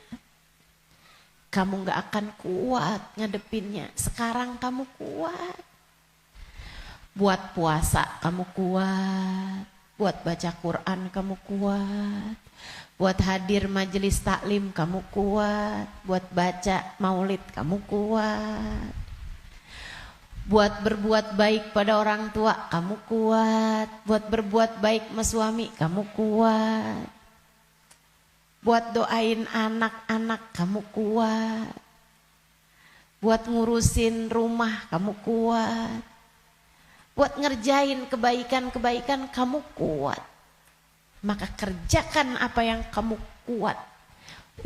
Kamu gak akan kuat ngadepinnya. Sekarang kamu kuat. Buat puasa kamu kuat. Buat baca Quran kamu kuat. Buat hadir majelis taklim kamu kuat. Buat baca maulid kamu kuat. Buat berbuat baik pada orang tua kamu kuat. Buat berbuat baik sama suami kamu kuat. Buat doain anak-anak kamu kuat. Buat ngurusin rumah kamu kuat. Buat ngerjain kebaikan-kebaikan kamu kuat. Maka kerjakan apa yang kamu kuat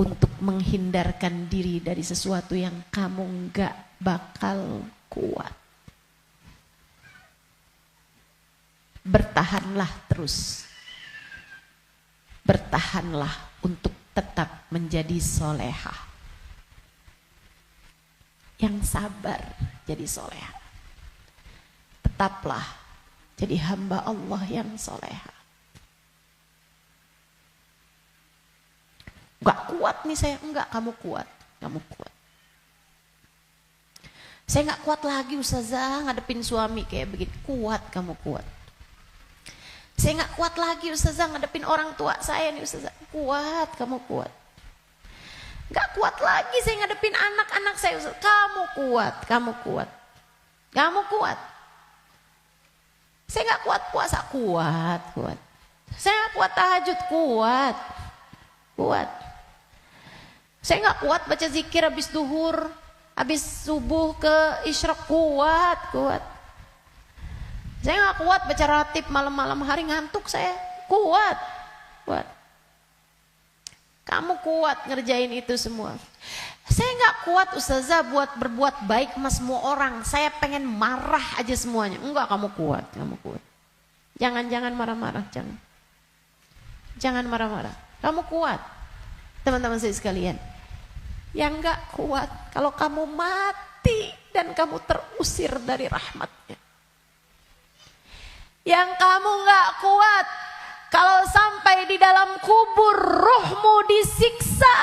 untuk menghindarkan diri dari sesuatu yang kamu gak bakal kuat. Bertahanlah terus. Bertahanlah untuk tetap menjadi solehah. Yang sabar jadi solehah. Tetaplah jadi hamba Allah yang solehah. Gak kuat nih saya, enggak, kamu kuat. Kamu kuat. Saya gak kuat lagi Ustazah ngadepin suami kayak begitu. Kuat, kamu kuat. Saya gak kuat lagi Ustazah ngadepin orang tua saya nih Ustazah. Kuat, kamu kuat. Gak kuat lagi saya ngadepin anak-anak saya Ustazah. Kamu kuat, kamu kuat. Kamu kuat. Saya gak kuat puasa, kuat, kuat. Saya gak kuat tahajud, kuat. Kuat. Saya gak kuat baca zikir habis duhur, habis subuh ke isyraq, kuat, kuat. Saya gak kuat baca ratib malam-malam hari, ngantuk saya. Kuat, kuat. Kamu kuat ngerjain itu semua. Saya gak kuat Ustazah buat berbuat baik sama semua orang. Saya pengen marah aja semuanya. Enggak, kamu kuat, kamu kuat. Jangan marah-marah, jangan. Jangan marah-marah. Kamu kuat. Teman-teman saya sekalian. Yang gak kuat kalau kamu mati dan kamu terusir dari rahmatnya. Yang kamu gak kuat kalau sampai di dalam kubur rohmu disiksa,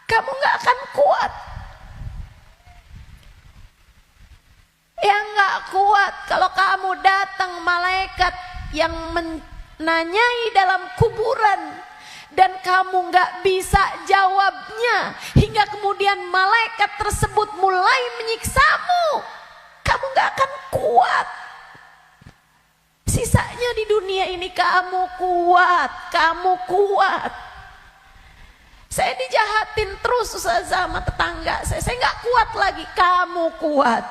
kamu gak akan kuat. Yang gak kuat kalau kamu datang malaikat yang menanyai dalam kuburan dan kamu gak bisa jawabnya, hingga kemudian malaikat tersebut mulai menyiksamu, kamu gak akan kuat. Sisanya di dunia ini kamu kuat, kamu kuat. Saya dijahatin terus sama tetangga saya gak kuat lagi, kamu kuat.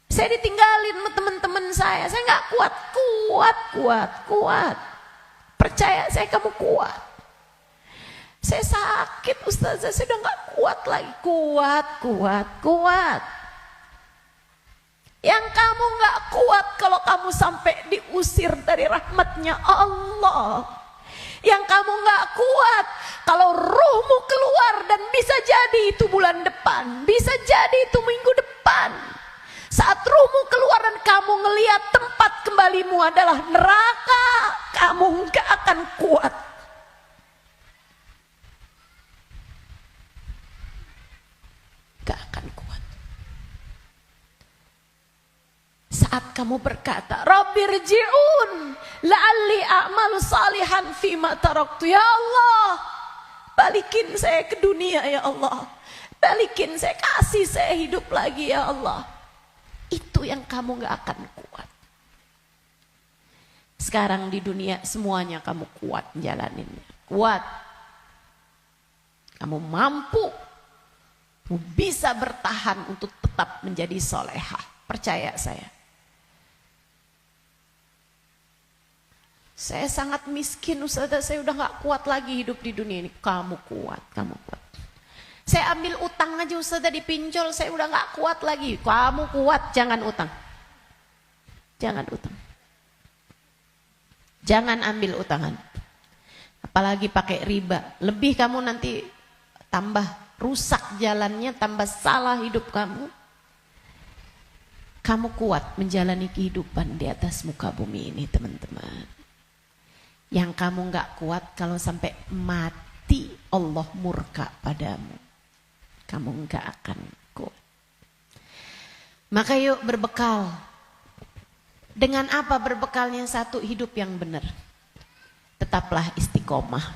Saya ditinggalin sama teman-teman saya gak kuat, kuat, kuat, kuat. Percaya saya, kamu kuat. Saya sakit Ustazah, saya udah gak kuat lagi, kuat, kuat, kuat. Yang kamu gak kuat kalau kamu sampai diusir dari rahmatnya Allah. Yang kamu gak kuat kalau ruhmu keluar dan bisa jadi itu bulan depan, bisa jadi itu minggu depan. Saat ruhmu keluar dan kamu ngelihat tempat kembalimu adalah neraka, kamu gak akan kuat. Gak akan kuat. Saat kamu berkata, Rabbirji'un la'alli a'malu salihan fima taraktu. Ya Allah, balikin saya ke dunia ya Allah. Balikin saya, kasih saya hidup lagi ya Allah. Itu yang kamu gak akan kuat. Sekarang di dunia semuanya kamu kuat jalaninnya. Kuat. Kamu mampu. Kamu bisa bertahan untuk tetap menjadi solehah. Percaya saya. Saya sangat miskin Ustazah, saya udah gak kuat lagi hidup di dunia ini. Kamu kuat, kamu kuat. Saya ambil utang aja Ustazah dipinjol, saya udah gak kuat lagi. Kamu kuat, jangan utang. Jangan utang. Jangan ambil utangan. Apalagi pakai riba. Lebih kamu nanti tambah rusak jalannya, tambah salah hidup kamu. Kamu kuat menjalani kehidupan di atas muka bumi ini teman-teman. Yang kamu gak kuat kalau sampai mati Allah murka padamu. Kamu gak akan kuat. Maka yuk berbekal. Dengan apa berbekalnya? Satu, hidup yang benar. Tetaplah istiqomah.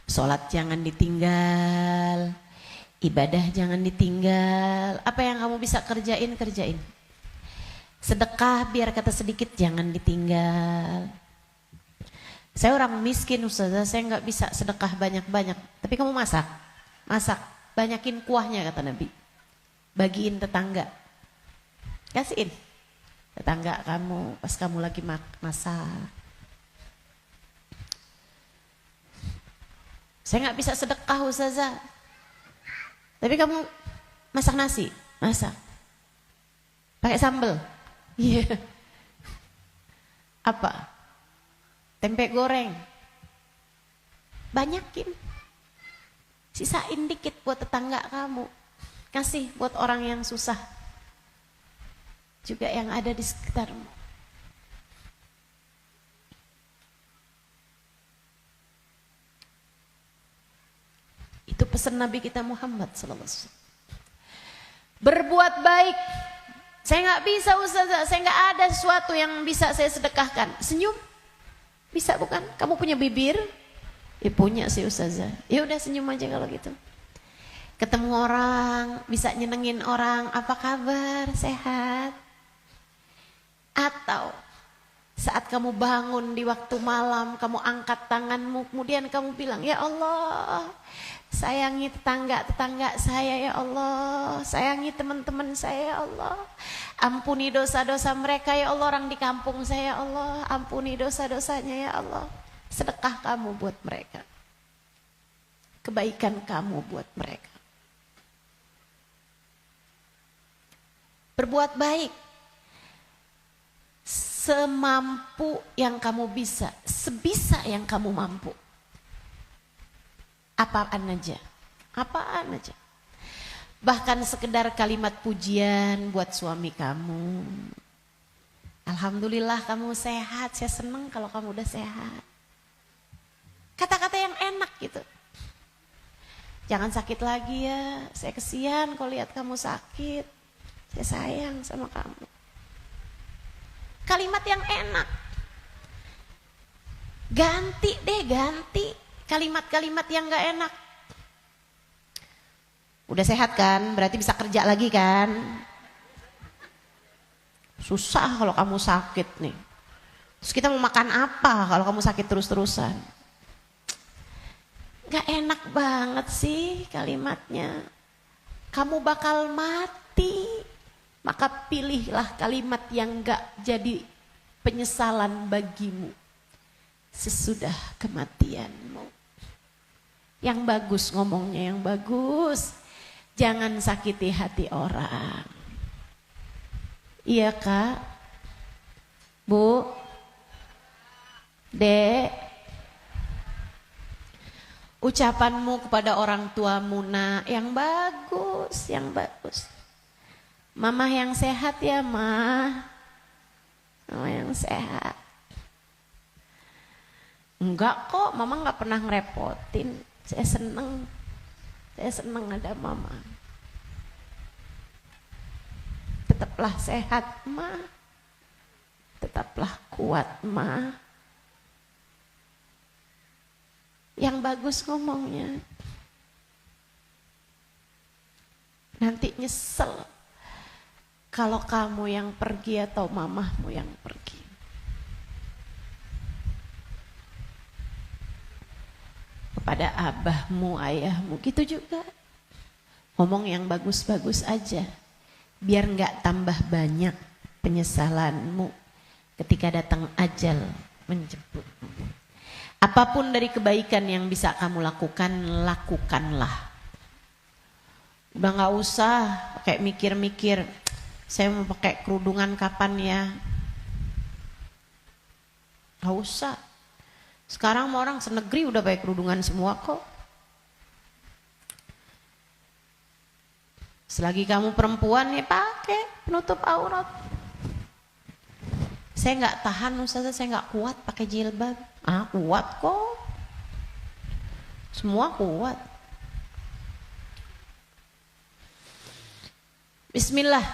Sholat jangan ditinggal. Ibadah jangan ditinggal. Apa yang kamu bisa kerjain, kerjain. Sedekah biar kata sedikit jangan ditinggal. Saya orang miskin Ustazah, saya nggak bisa sedekah banyak-banyak. Tapi kamu masak, banyakin kuahnya kata Nabi. Bagiin tetangga, kasihin tetangga kamu pas kamu lagi masak. Saya nggak bisa sedekah Ustazah. Tapi kamu masak nasi, masak. Pakai sambal, iya. Apa? Tempe goreng, banyakin, sisain dikit buat tetangga kamu, kasih buat orang yang susah, juga yang ada di sekitarmu. Itu pesan Nabi kita Muhammad SAW. Berbuat baik, saya nggak bisa Ustazah, saya nggak ada sesuatu yang bisa saya sedekahkan. Senyum. Bisa bukan? Kamu punya bibir? Ya punya sih Ustazah. Ya udah senyum aja kalau gitu. Ketemu orang, bisa nyenengin orang, apa kabar? Sehat? Atau saat kamu bangun di waktu malam, kamu angkat tanganmu, kemudian kamu bilang, ya Allah, sayangi tetangga-tetangga saya ya Allah, sayangi teman-teman saya ya Allah. Ampuni dosa-dosa mereka ya Allah, orang di kampung saya ya Allah, ampuni dosa-dosanya ya Allah. Sedekah kamu buat mereka. Kebaikan kamu buat mereka. Berbuat baik. Semampu yang kamu bisa, sebisa yang kamu mampu. Apaan aja. Apaan aja. Bahkan sekedar kalimat pujian buat suami kamu. Alhamdulillah kamu sehat, saya senang kalau kamu udah sehat. Kata-kata yang enak gitu. Jangan sakit lagi ya, saya kesian kalau lihat kamu sakit. Saya sayang sama kamu. Kalimat yang enak. Ganti deh, ganti kalimat-kalimat yang gak enak. Udah sehat kan, berarti bisa kerja lagi kan. Susah kalau kamu sakit nih. Terus kita mau makan apa kalau kamu sakit terus-terusan? Gak enak banget sih kalimatnya. Kamu bakal mati. Maka pilihlah kalimat yang gak jadi penyesalan bagimu sesudah kematianmu. Yang bagus ngomongnya, yang bagus. Jangan sakiti hati orang. Iya Kak? Bu? Dek? Ucapanmu kepada orang tuamu nak yang bagus, yang bagus. Mama yang sehat ya Ma. Mama yang sehat. Enggak kok, Mama gak pernah ngerepotin. Saya seneng ada Mama. Tetaplah sehat Ma. Tetaplah kuat Ma. Yang bagus ngomongnya. Nanti nyesel kalau kamu yang pergi atau mamahmu yang pergi. kepada abahmu, ayahmu, gitu juga. Ngomong yang bagus-bagus aja, biar nggak tambah banyak penyesalanmu ketika datang ajal menjemput. Apapun dari kebaikan yang bisa kamu lakukan, lakukanlah. Udah nggak usah pakai mikir-mikir, saya mau pakai kerudungan kapan ya? Nggak usah. Sekarang orang senegeri udah pakai kerudungan semua kok. Selagi kamu perempuan ya pakai penutup aurat. Saya nggak tahan Ustazah, saya nggak kuat pakai jilbab. Ah, kuat kok. Semua kuat. Bismillah.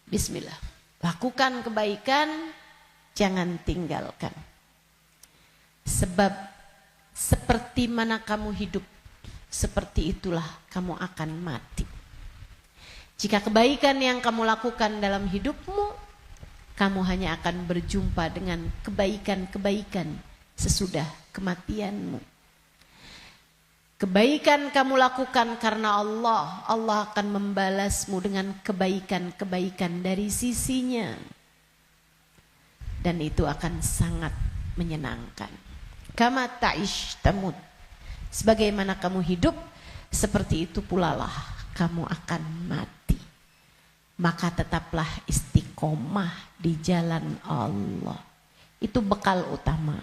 Bismillah. Lakukan kebaikan, jangan tinggalkan. Sebab seperti mana kamu hidup, seperti itulah kamu akan mati. Jika kebaikan yang kamu lakukan dalam hidupmu, kamu hanya akan berjumpa dengan kebaikan-kebaikan sesudah kematianmu. Kebaikan kamu lakukan karena Allah, Allah akan membalasmu dengan kebaikan-kebaikan dari sisinya. Dan itu akan sangat menyenangkan. Kama ta'ish tamut. Sebagaimana kamu hidup, seperti itu pula lah kamu akan mati. Maka tetaplah istiqomah di jalan Allah. Itu bekal utama.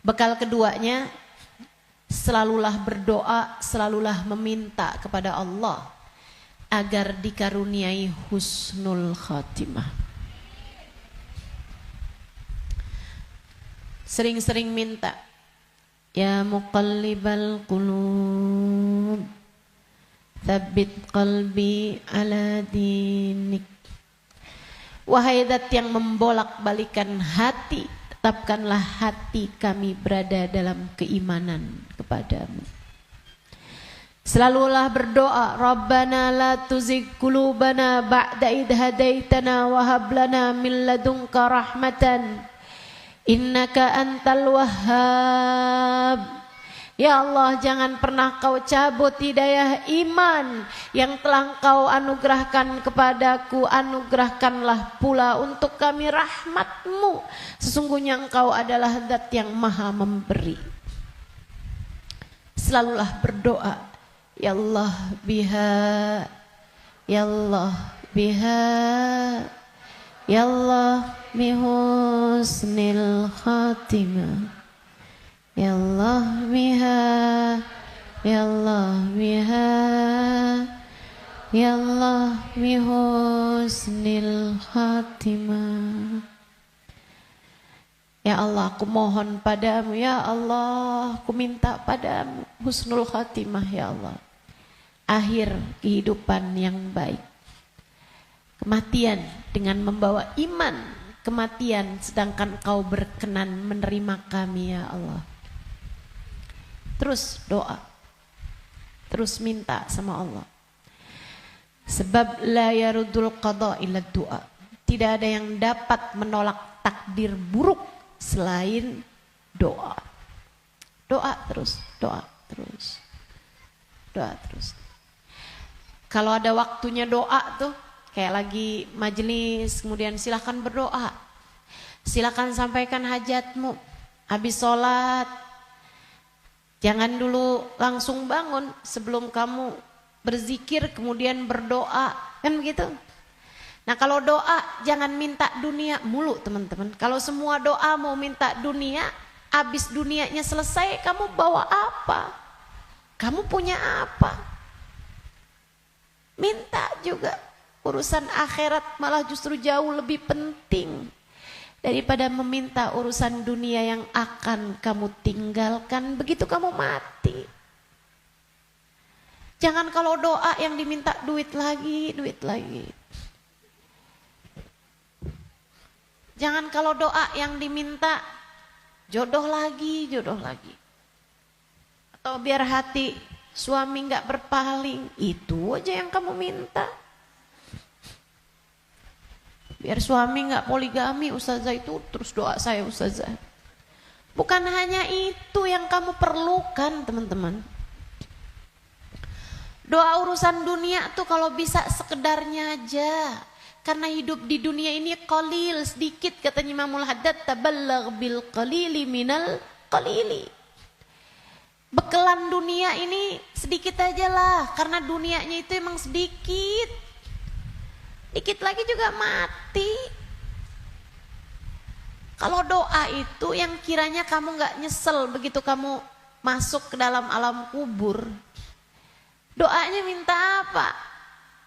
Bekal keduanya, selalulah berdoa, selalulah meminta kepada Allah agar dikaruniai husnul khatimah. Sering-sering minta, ya muqallibal qulub, tsabbit qalbi ala dinik. Wahai zat yang membolak-balikan hati, tetapkanlah hati kami berada dalam keimanan kepadamu. Selalulah berdoa, Rabbana la tuzigh qulubana ba'da idh hadaitana wa hab lana min ladunka rahmatan innaka antal wahhab. Ya Allah, jangan pernah kau cabut hidayah iman yang telah kau anugerahkan kepadaku. Anugerahkanlah pula untuk kami rahmatmu. Sesungguhnya engkau adalah zat yang maha memberi. Selalulah berdoa, ya Allah biha, ya Allah biha, ya Allah bihusnil khatimah. Ya Allah biha, ya Allah biha, ya Allah bihusnil khatimah. Ya Allah, aku mohon padamu, ya Allah, aku minta padamu husnul khatimah, ya Allah. Akhir kehidupan yang baik. Kematian dengan membawa iman, kematian sedangkan kau berkenan menerima kami, ya Allah. Terus doa, terus minta sama Allah. Sebab la yarudul qada illa doa. Tidak ada yang dapat menolak takdir buruk selain doa. Doa terus, doa terus, doa terus. Kalau ada waktunya doa tuh, kayak lagi majelis, kemudian silakan berdoa, silakan sampaikan hajatmu. Habis sholat, jangan dulu langsung bangun, sebelum kamu berzikir kemudian berdoa, kan begitu. Nah kalau doa jangan minta dunia mulu teman-teman. Kalau semua doa mau minta dunia, habis dunianya selesai kamu bawa apa? Kamu punya apa? Minta juga. Urusan akhirat malah justru jauh lebih penting daripada meminta urusan dunia yang akan kamu tinggalkan begitu kamu mati. Jangan kalau doa yang diminta duit lagi, duit lagi. Jangan kalau doa yang diminta jodoh lagi, jodoh lagi. Atau biar hati suami nggak berpaling, itu aja yang kamu minta. Biar suami nggak poligami, ustazah, itu terus doa saya ustazah. Bukan hanya itu yang kamu perlukan, teman-teman. Doa urusan dunia tuh kalau bisa sekedarnya aja. Karena hidup di dunia ini qalil, sedikit, katanya Imamul Haddad, tabalagh bil qalili minal qalili. Bekelan dunia ini sedikit aja lah, karena dunianya itu emang sedikit. Dikit lagi juga mati. Kalau doa itu yang kiranya kamu gak nyesel begitu kamu masuk ke dalam alam kubur. Doanya minta apa?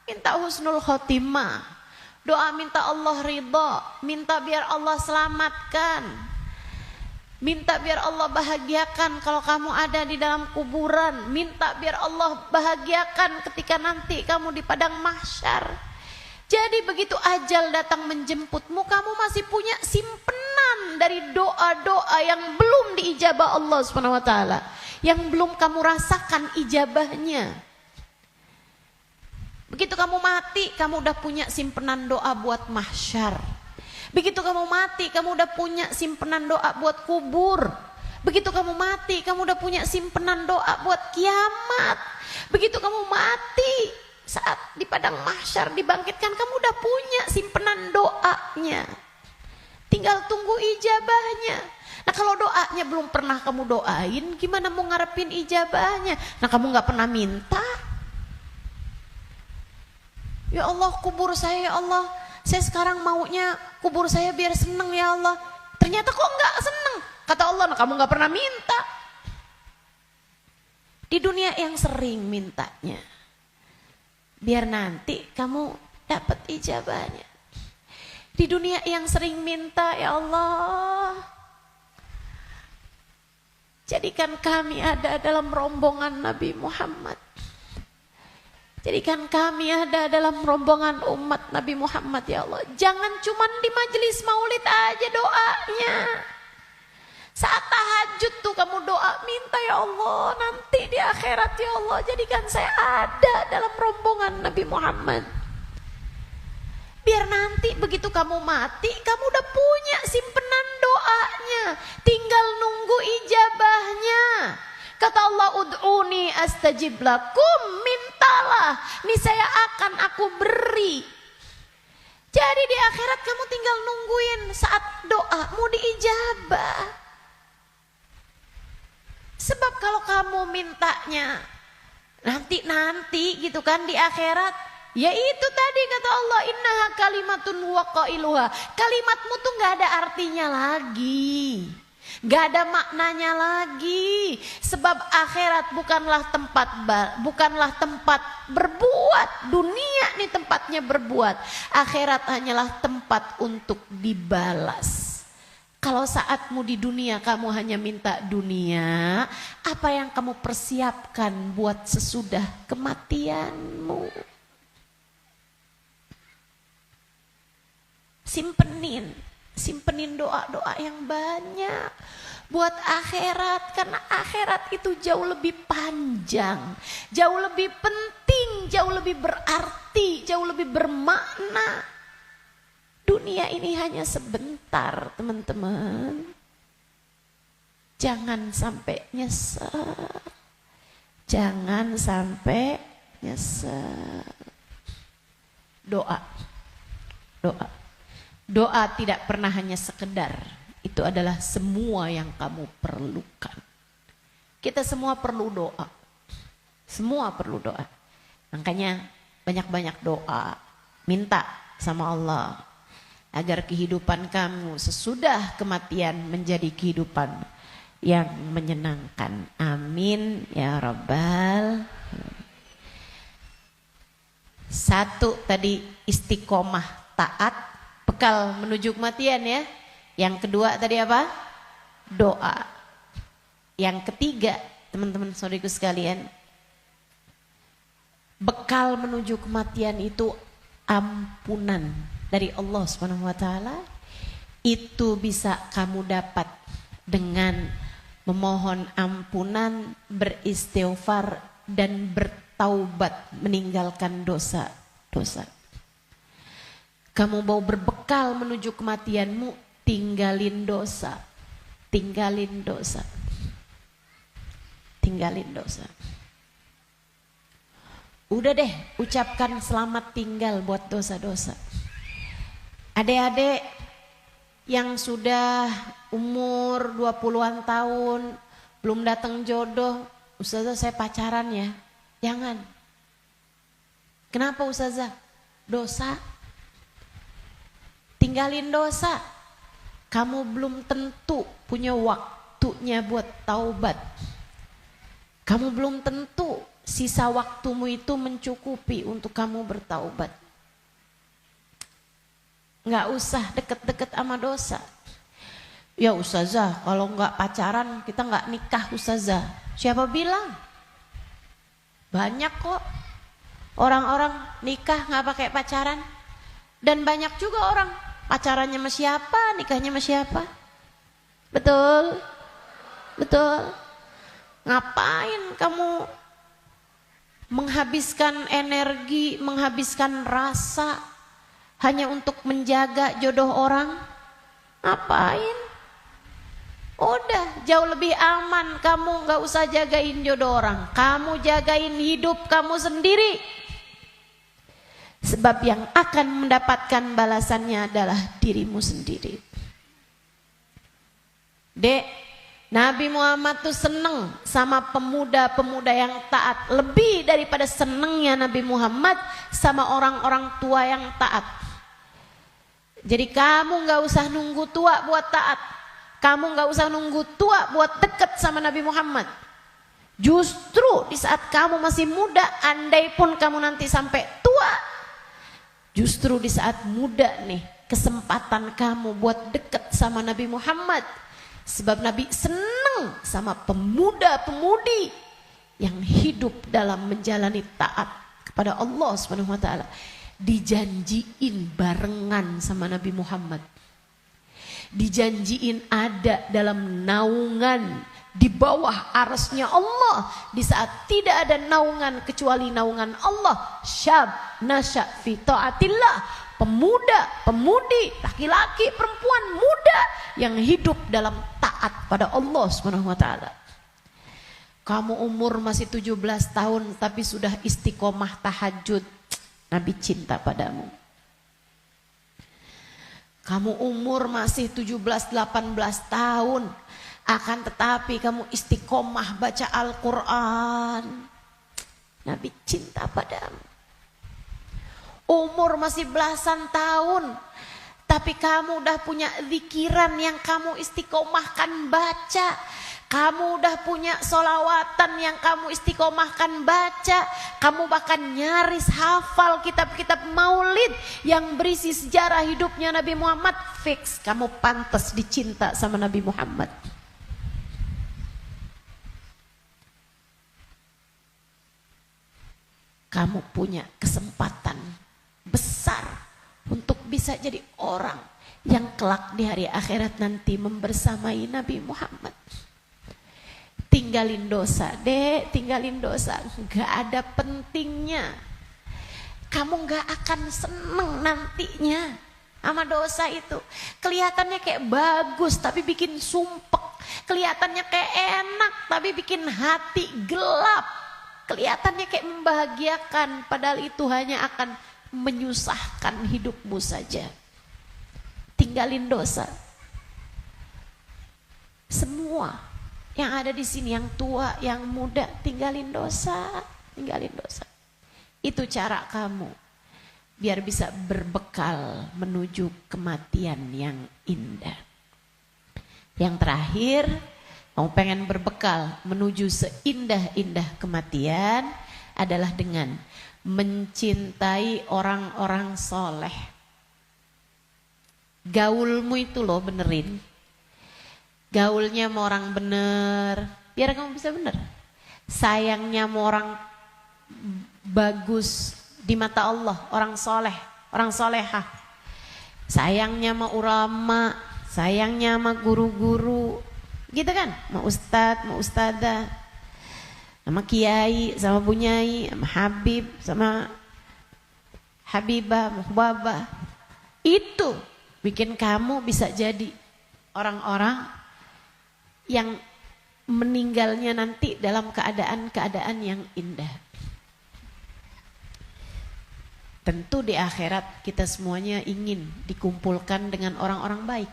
Minta husnul khotimah. Doa minta Allah ridha, minta biar Allah selamatkan. Minta biar Allah bahagiakan kalau kamu ada di dalam kuburan. Minta biar Allah bahagiakan ketika nanti kamu di padang mahsyar. Jadi begitu ajal datang menjemputmu, kamu masih punya simpenan dari doa-doa yang belum diijabah Allah SWT, yang belum kamu rasakan ijabahnya. Begitu kamu mati, kamu udah punya simpenan doa buat mahsyar. Begitu kamu mati, kamu udah punya simpenan doa buat kubur. Begitu kamu mati, kamu udah punya simpenan doa buat kiamat. Begitu kamu mati, saat di padang mahsyar dibangkitkan, kamu udah punya simpenan doanya. Tinggal tunggu ijabahnya. Nah kalau doanya belum pernah kamu doain, gimana mau ngarepin ijabahnya? Nah kamu gak pernah minta. Ya Allah, kubur saya ya Allah, saya sekarang maunya kubur saya biar seneng ya Allah. Ternyata kok gak seneng. Kata Allah, nah kamu gak pernah minta. Di dunia yang sering mintanya, biar nanti kamu dapat ijabahnya. Di dunia yang sering minta, ya Allah, jadikan kami ada dalam rombongan Nabi Muhammad. Jadikan kami ada dalam rombongan umat Nabi Muhammad, ya Allah. Jangan cuma di majelis maulid aja doanya. Saat tahajud tuh kamu doa, minta ya Allah, nanti di akhirat ya Allah, jadikan saya ada dalam rombongan Nabi Muhammad. Biar nanti begitu kamu mati, kamu udah punya simpenan doanya. Tinggal nunggu ijabahnya. Kata Allah, ud'uni astajib lakum, mintalah, niscaya akan aku beri. Jadi di akhirat kamu tinggal nungguin saat doamu diijabah. Sebab kalau kamu mintanya nanti gitu kan di akhirat, ya itu tadi kata Allah, innaha kalimatun wa qailuha. Kalimatmu tuh gak ada artinya lagi. Gak ada maknanya lagi. Sebab akhirat bukanlah tempat berbuat. Dunia nih tempatnya berbuat. Akhirat hanyalah tempat untuk dibalas. Kalau saatmu di dunia kamu hanya minta dunia, apa yang kamu persiapkan buat sesudah kematianmu? Simpenin doa-doa yang banyak buat akhirat, karena akhirat itu jauh lebih panjang, jauh lebih penting, jauh lebih berarti, jauh lebih bermakna. Dunia ini hanya sebentar, teman-teman. Jangan sampai nyesel. Jangan sampai nyesel. Doa. Doa tidak pernah hanya sekedar, itu adalah semua yang kamu perlukan. Kita semua perlu doa. Semua perlu doa. Makanya banyak-banyak doa. Minta sama Allah agar kehidupan kamu sesudah kematian menjadi kehidupan yang menyenangkan. Amin ya Rabbal. Satu tadi istiqomah taat, bekal menuju kematian ya. Yang kedua tadi apa? Doa. Yang ketiga, teman-teman saudariku sekalian, bekal menuju kematian itu ampunan dari Allah SWT. Itu bisa kamu dapat dengan memohon ampunan, beristighfar dan bertaubat, meninggalkan dosa-dosa. Kamu mau berbekal menuju kematianmu, tinggalin dosa. tinggalin dosa. Tinggalin dosa. Udah deh, ucapkan selamat tinggal buat dosa-dosa. Adik-adik yang sudah umur 20-an tahun, belum datang jodoh, Ustazah saya pacaran ya. Jangan. Kenapa Ustazah? Dosa. Tinggalin dosa. Kamu belum tentu punya waktunya buat taubat. Kamu belum tentu sisa waktumu itu mencukupi untuk kamu bertaubat. Nggak usah deket-deket sama dosa. Ya Ustazah, kalau nggak pacaran kita nggak nikah Ustazah. Siapa bilang? Banyak kok orang-orang nikah nggak pakai pacaran. Dan banyak juga orang pacarannya sama siapa, nikahnya sama siapa. Betul? Betul? Ngapain kamu menghabiskan energi, menghabiskan rasa hanya untuk menjaga jodoh orang? Ngapain? Udah jauh lebih aman kamu gak usah jagain jodoh orang. Kamu jagain hidup kamu sendiri. Sebab yang akan mendapatkan balasannya adalah dirimu sendiri. Dek, Nabi Muhammad tuh seneng sama pemuda-pemuda yang taat. Lebih daripada senengnya Nabi Muhammad sama orang-orang tua yang taat. Jadi kamu gak usah nunggu tua buat taat. Kamu gak usah nunggu tua buat deket sama Nabi Muhammad. Justru di saat kamu masih muda, andai pun kamu nanti sampai tua, justru di saat muda nih kesempatan kamu buat deket sama Nabi Muhammad. Sebab Nabi senang sama pemuda-pemudi yang hidup dalam menjalani taat kepada Allah Subhanahu wa taala. Dijanjiin barengan sama Nabi Muhammad. Dijanjiin ada dalam naungan di bawah arasnya Allah. Di saat tidak ada naungan kecuali naungan Allah. Syab nasya fi taatillah. Pemuda, pemudi, laki-laki, perempuan, muda yang hidup dalam taat pada Allah Subhanahu wa taala. Kamu umur masih 17 tahun tapi sudah istiqomah tahajud. Nabi cinta padamu. Kamu umur masih 17-18 tahun akan tetapi kamu istiqomah baca Al-Quran. Nabi cinta padamu. Umur masih belasan tahun tapi kamu udah punya zikiran yang kamu istiqomahkan baca. Kamu udah punya solawatan yang kamu istiqomahkan baca. Kamu bahkan nyaris hafal kitab-kitab maulid yang berisi sejarah hidupnya Nabi Muhammad. Fix kamu pantas dicinta sama Nabi Muhammad. Kamu punya kesempatan besar untuk bisa jadi orang yang kelak di hari akhirat nanti membersamai Nabi Muhammad. Tinggalin dosa, dek, tinggalin dosa. Gak ada pentingnya. Kamu gak akan seneng nantinya sama dosa itu. Kelihatannya kayak bagus tapi bikin sumpek. Kelihatannya kayak enak tapi bikin hati gelap. Kelihatannya kayak membahagiakan padahal itu hanya akan menyusahkan hidupmu saja. Tinggalin dosa. Semua yang ada di sini, yang tua, yang muda, tinggalin dosa, tinggalin dosa. Itu cara kamu biar bisa berbekal menuju kematian yang indah. Yang terakhir, kamu pengen berbekal menuju seindah-indah kematian adalah dengan mencintai orang-orang soleh. Gaulmu itu loh benerin. Gaulnya sama orang bener, biar kamu bisa bener. Sayangnya sama orang bagus di mata Allah, orang soleh, orang solehah. Sayangnya sama ulama, sayangnya sama guru-guru, gitu kan? Sama ustadz, sama ustadzah, sama kiai, sama bunyai, sama habib, sama habibah, muhbabah. Itu bikin kamu bisa jadi orang-orang yang meninggalnya nanti dalam keadaan-keadaan yang indah. Tentu di akhirat kita semuanya ingin dikumpulkan dengan orang-orang baik.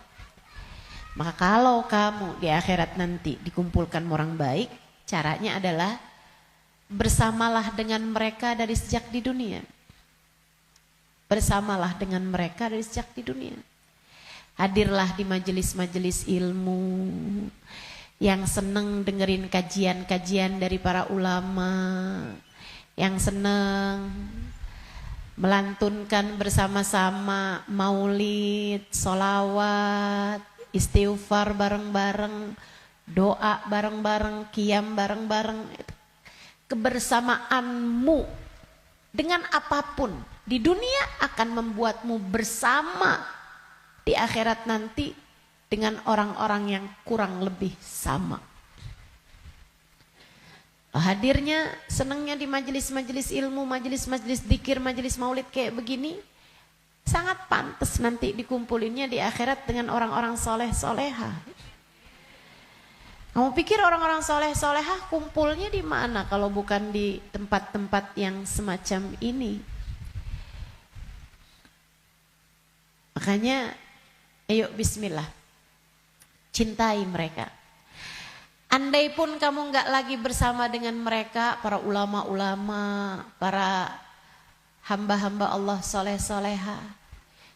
Maka kalau kamu di akhirat nanti dikumpulkan orang baik, caranya adalah bersamalah dengan mereka dari sejak di dunia. Bersamalah dengan mereka dari sejak di dunia. Hadirlah di majelis-majelis ilmu, yang seneng dengerin kajian-kajian dari para ulama, yang seneng melantunkan bersama-sama maulid, sholawat, istighfar bareng-bareng, doa bareng-bareng, qiyam bareng-bareng. Kebersamaanmu dengan apapun di dunia akan membuatmu bersama di akhirat nanti dengan orang-orang yang kurang lebih sama. Hadirnya, senangnya di majelis-majelis ilmu, majelis-majelis dzikir, majelis maulid kayak begini, sangat pantas nanti dikumpulinnya di akhirat dengan orang-orang soleh soleha. Kamu pikir orang-orang soleh soleha kumpulnya di mana kalau bukan di tempat-tempat yang semacam ini? Makanya, ayo bismillah, cintai mereka. Andai pun kamu nggak lagi bersama dengan mereka, para ulama-ulama, para hamba-hamba Allah soleh-soleha,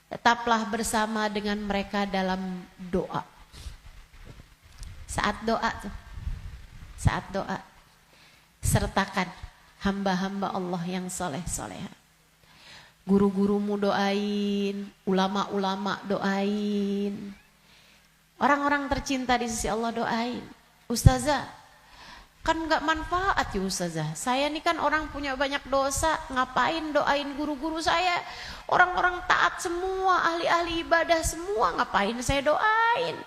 tetaplah bersama dengan mereka dalam doa. Saat doa, sertakan hamba-hamba Allah yang soleh-soleha. Guru-gurumu doain, ulama-ulama doain, orang-orang tercinta di sisi Allah doain. Ustazah, kan gak manfaat ya Ustazah. Saya ini kan orang punya banyak dosa, ngapain doain guru-guru saya? Orang-orang taat semua, ahli-ahli ibadah semua, ngapain saya doain?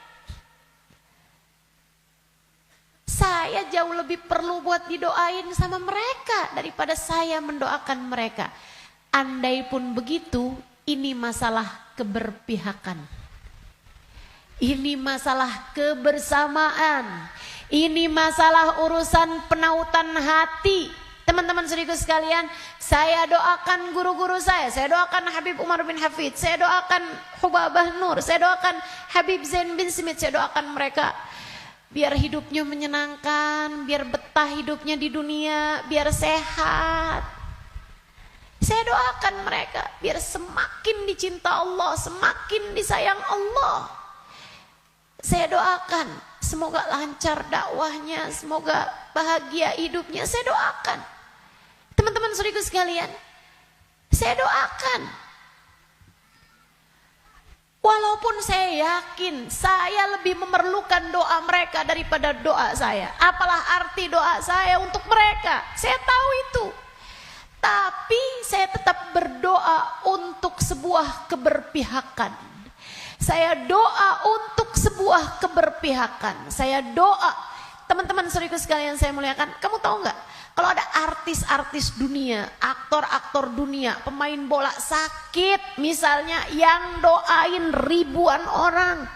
Saya jauh lebih perlu buat didoain sama mereka daripada saya mendoakan mereka. Andai pun begitu, ini masalah keberpihakan. Ini masalah kebersamaan. Ini masalah urusan penautan hati. Teman-teman saudaraku sekalian, saya doakan guru-guru saya doakan Habib Umar bin Hafid, saya doakan Hubabah Nur, saya doakan Habib Zain bin Smith, saya doakan mereka biar hidupnya menyenangkan, biar betah hidupnya di dunia, biar sehat. Saya doakan mereka biar semakin dicinta Allah, semakin disayang Allah. Saya doakan semoga lancar dakwahnya, semoga bahagia hidupnya. Saya doakan. Teman-teman saudaraku sekalian, saya doakan. Walaupun saya yakin saya lebih memerlukan doa mereka daripada doa saya. Apalah arti doa saya untuk mereka? Saya tahu itu. Tapi saya tetap berdoa untuk sebuah keberpihakan. Saya doa untuk sebuah keberpihakan. Saya doa, teman-teman saudaraku sekalian saya muliakan, kamu tahu nggak? Kalau ada artis-artis dunia, aktor-aktor dunia, pemain bola sakit misalnya, yang doain ribuan orang,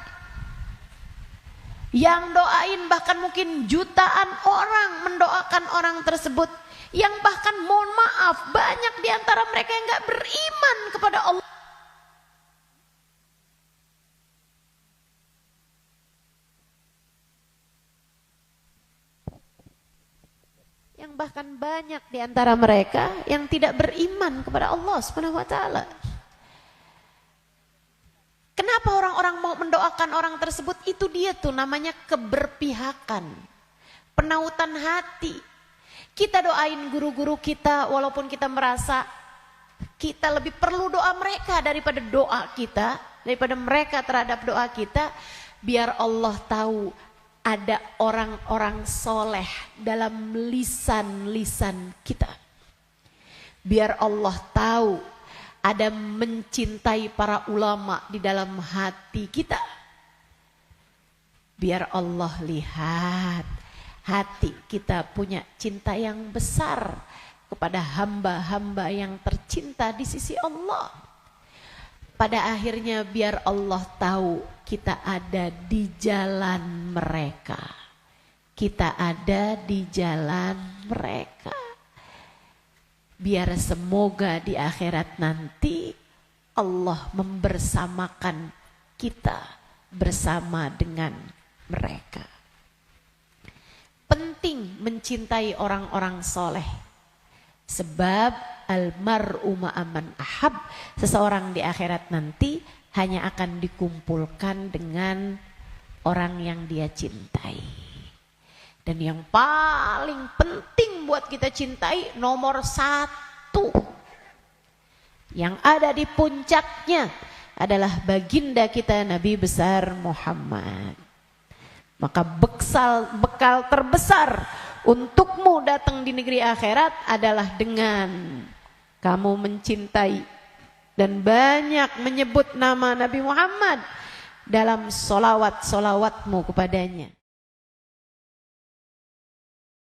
yang doain bahkan mungkin jutaan orang mendoakan orang tersebut, yang bahkan mohon maaf banyak diantara mereka yang nggak beriman kepada Allah. Yang bahkan banyak di antara mereka yang tidak beriman kepada Allah Subhanahu wa taala. Kenapa orang-orang mau mendoakan orang tersebut? Itu dia tuh namanya keberpihakan, penautan hati. Kita doain guru-guru kita walaupun kita merasa kita lebih perlu doa mereka daripada doa kita, daripada mereka terhadap doa kita, biar Allah tahu ada orang-orang soleh dalam lisan-lisan kita. Biar Allah tahu ada mencintai para ulama di dalam hati kita. Biar Allah lihat hati kita punya cinta yang besar kepada hamba-hamba yang tercinta di sisi Allah. Pada akhirnya biar Allah tahu kita ada di jalan mereka. kita ada di jalan mereka. Biar semoga di akhirat nanti Allah membersamakan kita bersama dengan mereka. Penting mencintai orang-orang soleh. Sebab almar'u ma'aman ahab, seseorang di akhirat nanti hanya akan dikumpulkan dengan orang yang dia cintai. Dan yang paling penting buat kita cintai, nomor 1 yang ada di puncaknya adalah baginda kita Nabi besar Muhammad. Maka bekal terbesar untukmu datang di negeri akhirat adalah dengan kamu mencintai dan banyak menyebut nama Nabi Muhammad dalam solawat-solawatmu kepadanya.